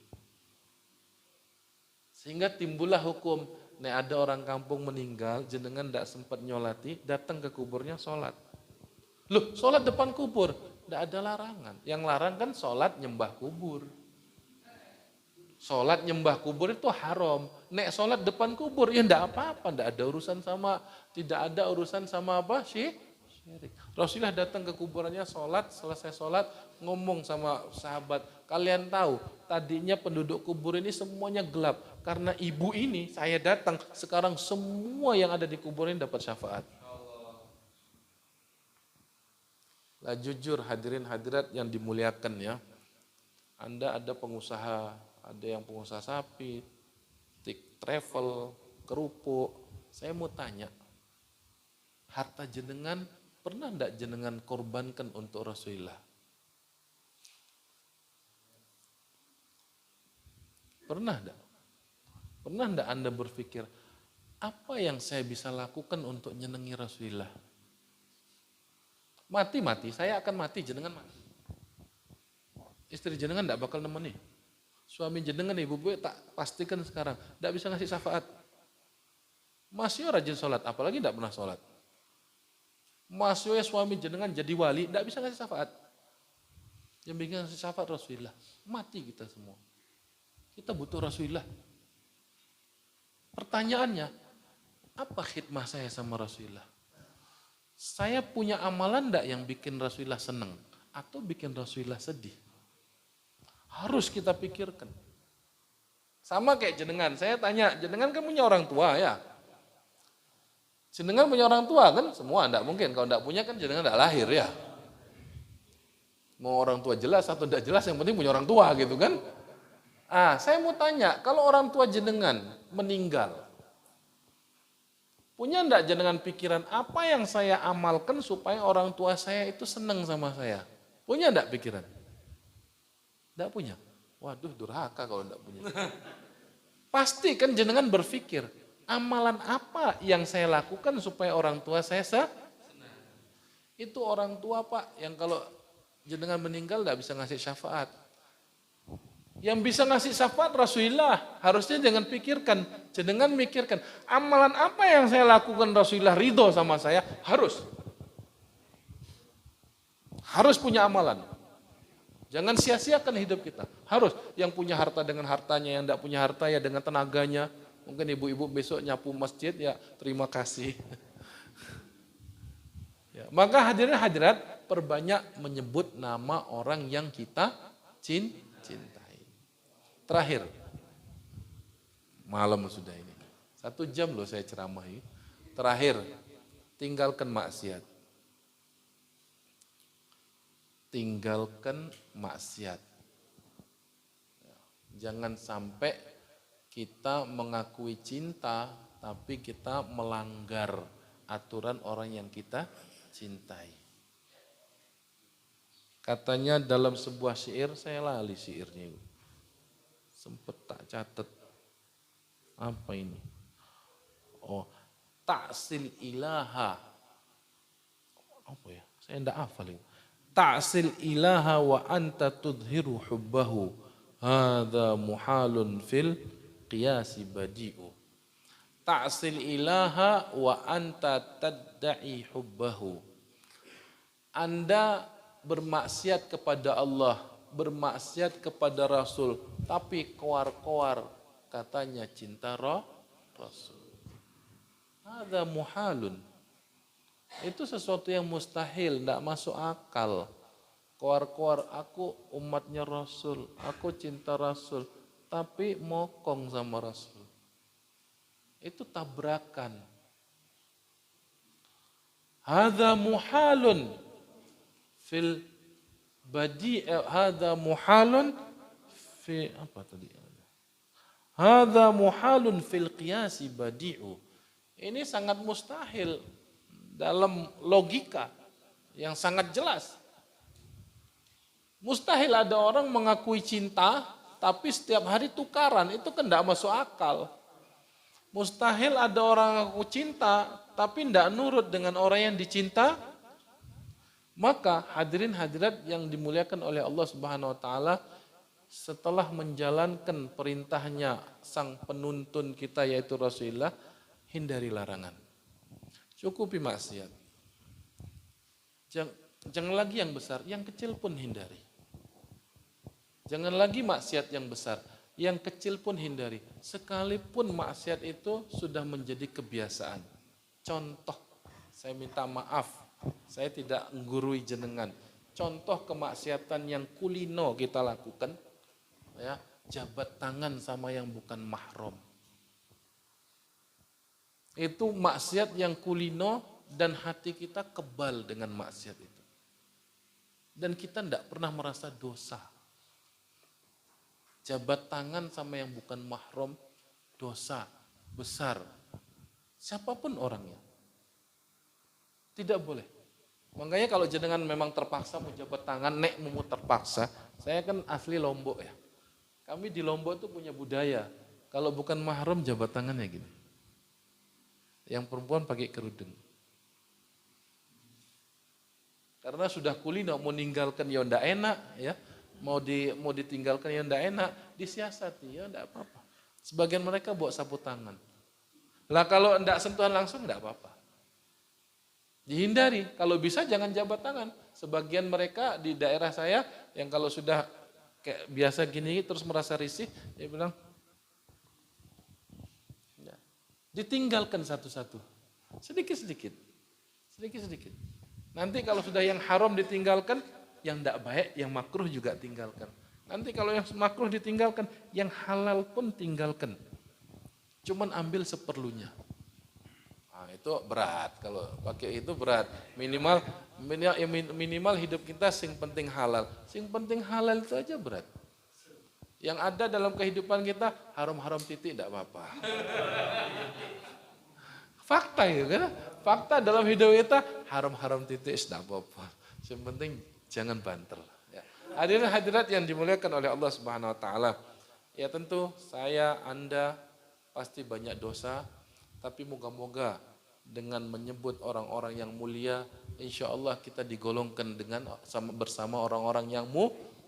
Sehingga timbullah hukum, nek ada orang kampung meninggal, jenengan tidak sempat nyolati, datang ke kuburnya sholat. Loh, sholat depan kubur? Tidak ada larangan. Yang larang kan sholat nyembah kubur. Sholat nyembah kubur itu haram. Nek sholat depan kubur, ya tidak apa-apa. Tidak ada urusan sama apa? Syirik. Rasulullah datang ke kuburannya sholat, selesai sholat, ngomong sama sahabat. Kalian tahu, tadinya penduduk kubur ini semuanya gelap. Karena ibu ini, saya datang, sekarang semua yang ada di kubur ini dapat syafaat. Lah jujur hadirin hadirat yang dimuliakan ya. Anda ada pengusaha, ada yang pengusaha sapi, travel, kerupuk. Saya mau tanya, harta jenengan pernah enggak jenengan korbankan untuk Rasulullah? Pernah enggak? Pernah enggak Anda berpikir, apa yang saya bisa lakukan untuk nyenengi Rasulullah? Mati, saya akan mati, jenengan mati. Istri jenengan enggak bakal nemeni. Suami jenengan, ibu tak pastikan sekarang, enggak bisa ngasih syafaat. Masih rajin sholat, apalagi enggak pernah sholat. Masih suami jenengan jadi wali, enggak bisa ngasih syafaat. Yang bikin ngasih syafaat Rasulullah. Mati kita semua. Kita butuh Rasulullah. Pertanyaannya, apa khidmah saya sama Rasulullah? Saya punya amalan enggak yang bikin Rasulullah senang? Atau bikin Rasulullah sedih? Harus kita pikirkan. Sama kayak jenengan, saya tanya, jenengan kan punya orang tua ya? Jenengan punya orang tua kan? Semua enggak mungkin, kalau enggak punya kan jenengan enggak lahir ya. Mau orang tua jelas atau enggak jelas, yang penting punya orang tua gitu kan. Saya mau tanya, kalau orang tua jenengan meninggal, punya enggak jenengan pikiran apa yang saya amalkan supaya orang tua saya itu senang sama saya? Punya enggak pikiran? Enggak punya? Waduh, durhaka kalau enggak punya. Pasti kan jenengan berpikir, amalan apa yang saya lakukan supaya orang tua saya senang? Itu orang tua Pak, yang kalau jenengan meninggal enggak bisa ngasih syafaat. Yang bisa ngasih syafaat Rasulullah. Harusnya jangan pikirkan, jenengan mikirkan, amalan apa yang saya lakukan Rasulullah ridho sama saya? Harus punya amalan. Jangan sia-siakan hidup kita. Harus, yang punya harta dengan hartanya, yang enggak punya harta ya dengan tenaganya. Mungkin ibu-ibu besok nyapu masjid, ya terima kasih. Ya, maka hadirin hadirat, perbanyak menyebut nama orang yang kita cintai. Terakhir, malam sudah ini. 1 jam loh saya ceramahi. Terakhir, tinggalkan maksiat. Tinggalkan maksiat. Jangan sampai kita mengakui cinta, tapi kita melanggar aturan orang yang kita cintai. Katanya dalam sebuah syair, saya lali syairnya itu. Sempet tak catat. Apa ini? Ta'sil ilaha. Apa ya? Saya enggak hafal itu. Ta'sil ilaha wa anta tudhiru hubbahu. Hadza muhalun fil qiyasi badi'u. Ta'sil ilaha wa anta tadda'i hubbahu. Anda bermaksiat kepada Allah, bermaksiat kepada Rasul, tapi koar-koar katanya cinta Rasul. Ada muhalun. Itu sesuatu yang mustahil, tidak masuk akal. Koar-koar, aku umatnya Rasul, aku cinta Rasul, tapi mokong sama Rasul. Itu tabrakan. Hadza muhalun fil hadza muhalun fi apa tadi? Hadza muhalun fil qiyasi badi'u. Ini sangat mustahil dalam logika yang sangat jelas. Mustahil ada orang mengakui cinta tapi setiap hari tukaran, itu kan tidak masuk akal. Mustahil ada orang mengaku cinta tapi tidak nurut dengan orang yang dicinta. Maka hadirin hadirat yang dimuliakan oleh Allah Subhanahu wa taala, setelah menjalankan perintahnya sang penuntun kita yaitu Rasulullah, hindari larangan. Cukupi maksiat. Jangan lagi yang besar, yang kecil pun hindari. Jangan lagi maksiat yang besar, yang kecil pun hindari. Sekalipun maksiat itu sudah menjadi kebiasaan. Contoh, saya minta maaf, saya tidak menggurui jenengan. Contoh kemaksiatan yang kulino kita lakukan, ya, jabat tangan sama yang bukan mahram. Itu maksiat yang kulino dan hati kita kebal dengan maksiat itu. Dan kita tidak pernah merasa dosa. Jabat tangan sama yang bukan mahram, dosa besar. Siapapun orangnya. Tidak boleh. Makanya kalau jenengan memang terpaksa mau jabat tangan, nek mau terpaksa, saya kan asli Lombok ya. Kami di Lombok tuh punya budaya, kalau bukan mahram jabat tangannya gini. Yang perempuan pakai kerudung. Karena sudah kulino mau ninggalkan ya ndak enak ya. Mau ditinggalkan ya ndak enak, disiasati ya ndak apa-apa. Sebagian mereka bawa sapu tangan. Lah kalau ndak sentuhan langsung ndak apa-apa. Dihindari, kalau bisa jangan jabat tangan. Sebagian mereka di daerah saya yang kalau sudah kayak biasa gini terus merasa risih, dia bilang, ya, ditinggalkan satu-satu, sedikit-sedikit, sedikit-sedikit. Nanti kalau sudah yang haram ditinggalkan, yang tidak baik, yang makruh juga tinggalkan. Nanti kalau yang makruh ditinggalkan, yang halal pun tinggalkan. Cuman ambil seperlunya. Nah, itu berat, kalau pakai itu berat. Minimal hidup kita sing penting halal. Sing penting halal itu aja berat. Yang ada dalam kehidupan kita haram-haram titik tidak apa-apa. Fakta ya kan? Fakta dalam hidup kita haram-haram titik tidak apa-apa. Yang penting jangan banter. Ya. Hadirin hadirat yang dimuliakan oleh Allah Subhanahu Wa Taala. Ya tentu saya, Anda pasti banyak dosa, tapi moga-moga dengan menyebut orang-orang yang mulia, insya Allah kita digolongkan bersama orang-orang yang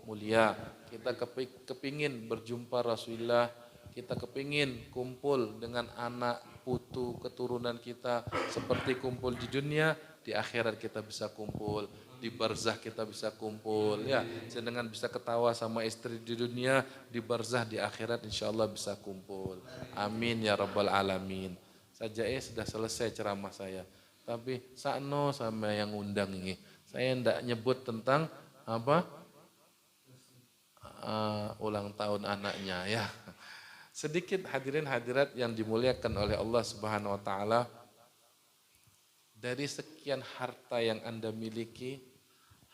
mulia. Kita kepingin berjumpa Rasulullah, kita kepingin kumpul dengan anak, putu, keturunan kita seperti kumpul di dunia, di akhirat kita bisa kumpul, di barzah kita bisa kumpul, ya, sedangkan bisa ketawa sama istri di dunia, di barzah di akhirat insya Allah bisa kumpul. Amin ya rabbal alamin. Saja sudah selesai ceramah saya. Tapi sakno sama yang undang ini. Saya tidak nyebut tentang apa ulang tahun anaknya ya. Sedikit hadirin hadirat yang dimuliakan oleh Allah Subhanahu Wa Taala. Dari sekian harta yang Anda miliki,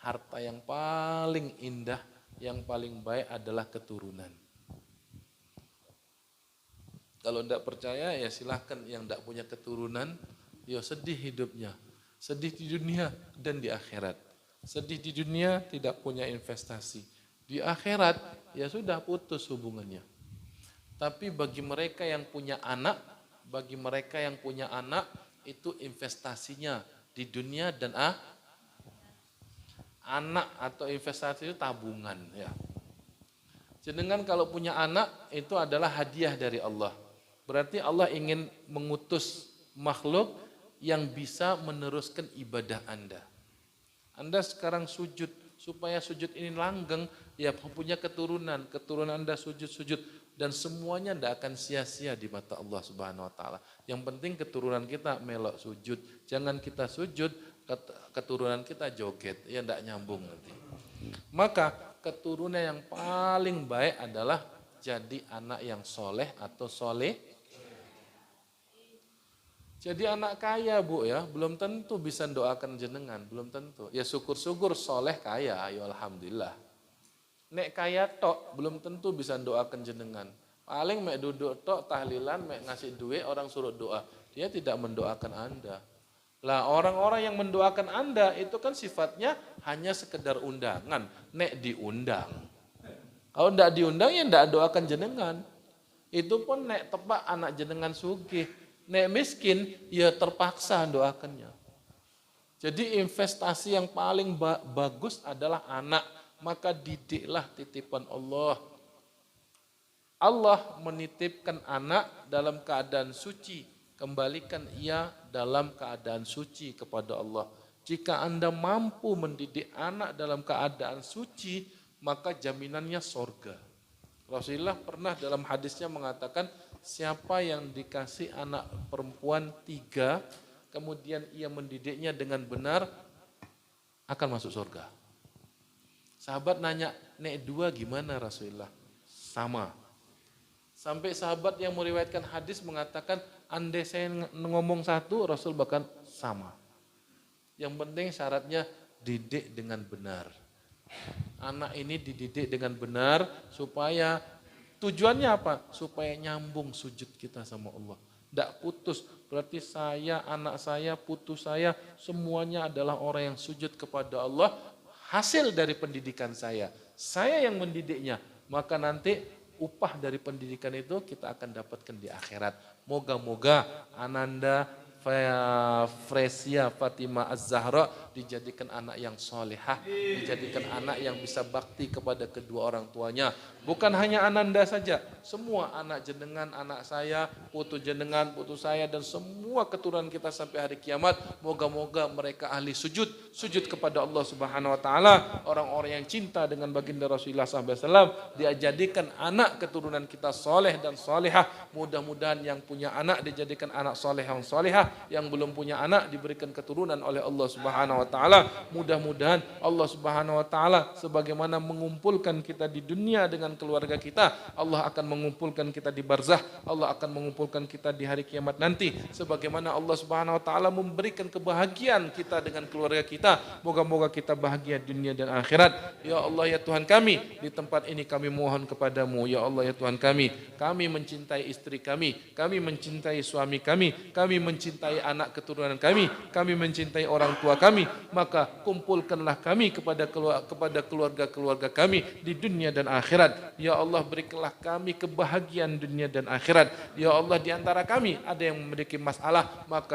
harta yang paling indah, yang paling baik adalah keturunan. Kalau tidak percaya ya silahkan, yang tidak punya keturunan, ya sedih hidupnya. Sedih di dunia dan di akhirat. Sedih di dunia tidak punya investasi. Di akhirat ya sudah putus hubungannya. Tapi bagi mereka yang punya anak, itu investasinya di dunia dan anak atau investasi itu tabungan ya. Sedangkan kalau punya anak itu adalah hadiah dari Allah. Berarti Allah ingin mengutus makhluk yang bisa meneruskan ibadah Anda. Anda sekarang sujud, supaya sujud ini langgeng, ya punya keturunan Anda sujud-sujud, dan semuanya tidak akan sia-sia di mata Allah Subhanahu Wa Taala. Yang penting keturunan kita melok sujud, jangan kita sujud, keturunan kita joget, ya tidak nyambung nanti. Maka keturunan yang paling baik adalah jadi anak yang soleh atau soleh. Jadi anak kaya bu ya, belum tentu bisa doakan jenengan, belum tentu. Ya syukur-syukur soleh kaya, ayo alhamdulillah. Nek kaya tok, belum tentu bisa doakan jenengan. Paling mek duduk tok, tahlilan, mek ngasih duit, orang suruh doa. Dia tidak mendoakan Anda. Lah orang-orang yang mendoakan Anda itu kan sifatnya hanya sekedar undangan. Nek diundang. Kalau tidak diundang ya tidak doakan jenengan. Itu pun nek tepak anak jenengan sugih. Nek miskin, ya terpaksa doakannya. Jadi investasi yang paling bagus adalah anak. Maka didiklah titipan Allah. Allah menitipkan anak dalam keadaan suci. Kembalikan ia dalam keadaan suci kepada Allah. Jika Anda mampu mendidik anak dalam keadaan suci, maka jaminannya sorga. Rasulullah pernah dalam hadisnya mengatakan, siapa yang dikasih anak perempuan 3, kemudian ia mendidiknya dengan benar, akan masuk surga. Sahabat nanya, nek 2 gimana Rasulullah? Sama. Sampai sahabat yang meriwayatkan hadis mengatakan, andai saya ngomong 1, Rasul bahkan sama. Yang penting syaratnya didik dengan benar. Anak ini dididik dengan benar supaya tujuannya apa? Supaya nyambung sujud kita sama Allah. Tidak putus. Berarti saya, anak saya, putu saya, semuanya adalah orang yang sujud kepada Allah. Hasil dari pendidikan saya. Saya yang mendidiknya. Maka nanti upah dari pendidikan itu kita akan dapatkan di akhirat. Moga-moga Ananda Fresia Fatimah Az-Zahra dijadikan anak yang solehah, dijadikan anak yang bisa bakti kepada kedua orang tuanya. Bukan hanya Ananda saja, semua anak jenengan, anak saya, putu jenengan, putu saya, dan semua keturunan kita sampai hari kiamat. Moga-moga mereka ahli sujud kepada Allah Subhanahu Wa Taala. Orang-orang yang cinta dengan baginda Rasulullah SAW, dia jadikan anak keturunan kita soleh dan solehah. Mudah-mudahan yang punya anak dijadikan anak soleh yang solehah, yang belum punya anak diberikan keturunan oleh Allah Subhanahu Wa Taala. Mudah-mudahan Allah Subhanahu Wa Taala sebagaimana mengumpulkan kita di dunia dengan keluarga kita, Allah akan mengumpulkan kita di barzah, Allah akan mengumpulkan kita di hari kiamat nanti. Sebagaimana Allah Subhanahu Wa Taala memberikan kebahagiaan kita dengan keluarga kita, moga-moga kita bahagia dunia dan akhirat. Ya Allah ya Tuhan kami, di tempat ini kami mohon kepadamu, ya Allah ya Tuhan kami mencintai istri kami mencintai suami kami mencintai anak keturunan kami mencintai orang tua kami, maka kumpulkanlah kami kepada keluarga-keluarga kami di dunia dan akhirat. Ya Allah, berikanlah kami kebahagiaan dunia dan akhirat. Ya Allah, di antara kami ada yang memiliki masalah, maka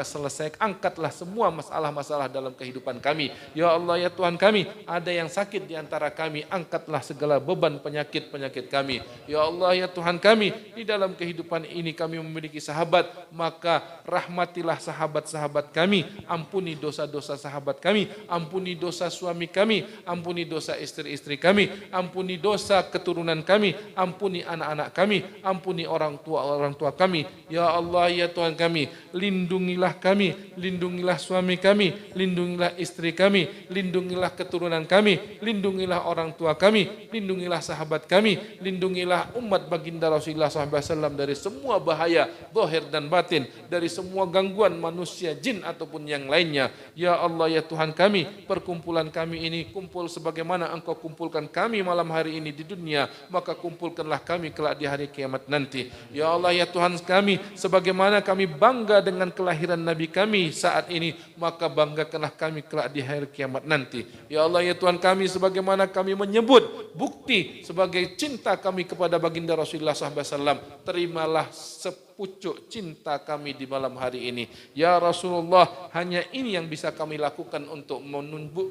angkatlah semua masalah-masalah dalam kehidupan kami. Ya Allah ya Tuhan kami, ada yang sakit di antara kami, angkatlah segala beban penyakit kami. Ya Allah ya Tuhan kami, di dalam kehidupan ini kami memiliki sahabat, maka rahmatilah sahabat-sahabat kami, ampuni dosa-dosa sahabat kami, ampuni dosa suami kami, ampuni dosa istri-istri kami, ampuni dosa keturunan kami, ampuni anak-anak kami, ampuni orang tua kami. Ya Allah ya Tuhan kami, lindungilah kami, lindungilah suami kami, lindungilah istri kami, lindungilah keturunan kami, lindungilah orang tua kami, lindungilah sahabat kami, lindungilah umat baginda Rasulullah SAW dari semua bahaya zahir dan batin, dari semua gangguan manusia, jin ataupun yang lainnya. Ya Allah ya Tuhan kami, perkumpulan kami ini kumpul sebagaimana Engkau kumpulkan kami malam hari ini di dunia, maka kumpulkanlah kami kelak di hari kiamat nanti. Ya Allah ya Tuhan kami, sebagaimana kami bangga dengan kelahiran Nabi kami saat ini, maka banggakanlah kami kelak di hari kiamat nanti. Ya Allah ya Tuhan kami, sebagaimana kami menyebut bukti sebagai cinta kami kepada baginda Rasulullah SAW, terimalah sepucuk cinta kami di malam hari ini. Ya Rasulullah, hanya ini yang bisa kami lakukan untuk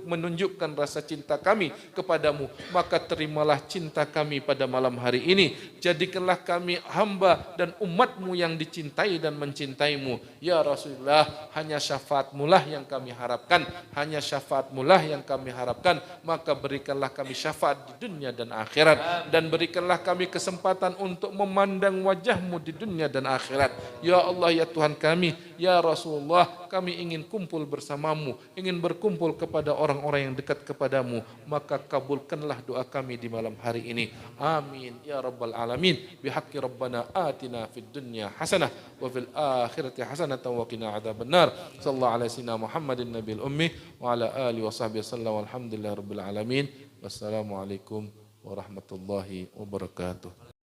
menunjukkan rasa cinta kami kepadamu, maka terimalah cinta kami pada malam hari ini. Jadikanlah kami hamba dan umatmu yang dicintai dan mencintaimu. Ya Rasulullah, hanya syafaatmu lah yang kami harapkan, hanya syafaatmu lah yang kami harapkan, maka berikanlah kami syafaat di dunia dan akhirat, dan berikanlah kami kesempatan untuk memandang wajahmu di dunia dan akhirat. Ya Allah ya Tuhan kami, ya Rasulullah, kami ingin kumpul bersamamu, ingin berkumpul kepada orang-orang yang dekat kepadamu, maka kabulkanlah doa kami di malam hari ini. Amin ya rabbal alamin. Bihaqqi rabbana atina fid dunya hasanah wa fil akhirati hasanah wa qina adzabannar. Sallallahu alaihi wasallam Muhammadin nabiyil ummi wa ala alihi wa sahbihi wasallam. Alhamdulillahirabbil alamin. Wassalamualaikum warahmatullahi wabarakatuh.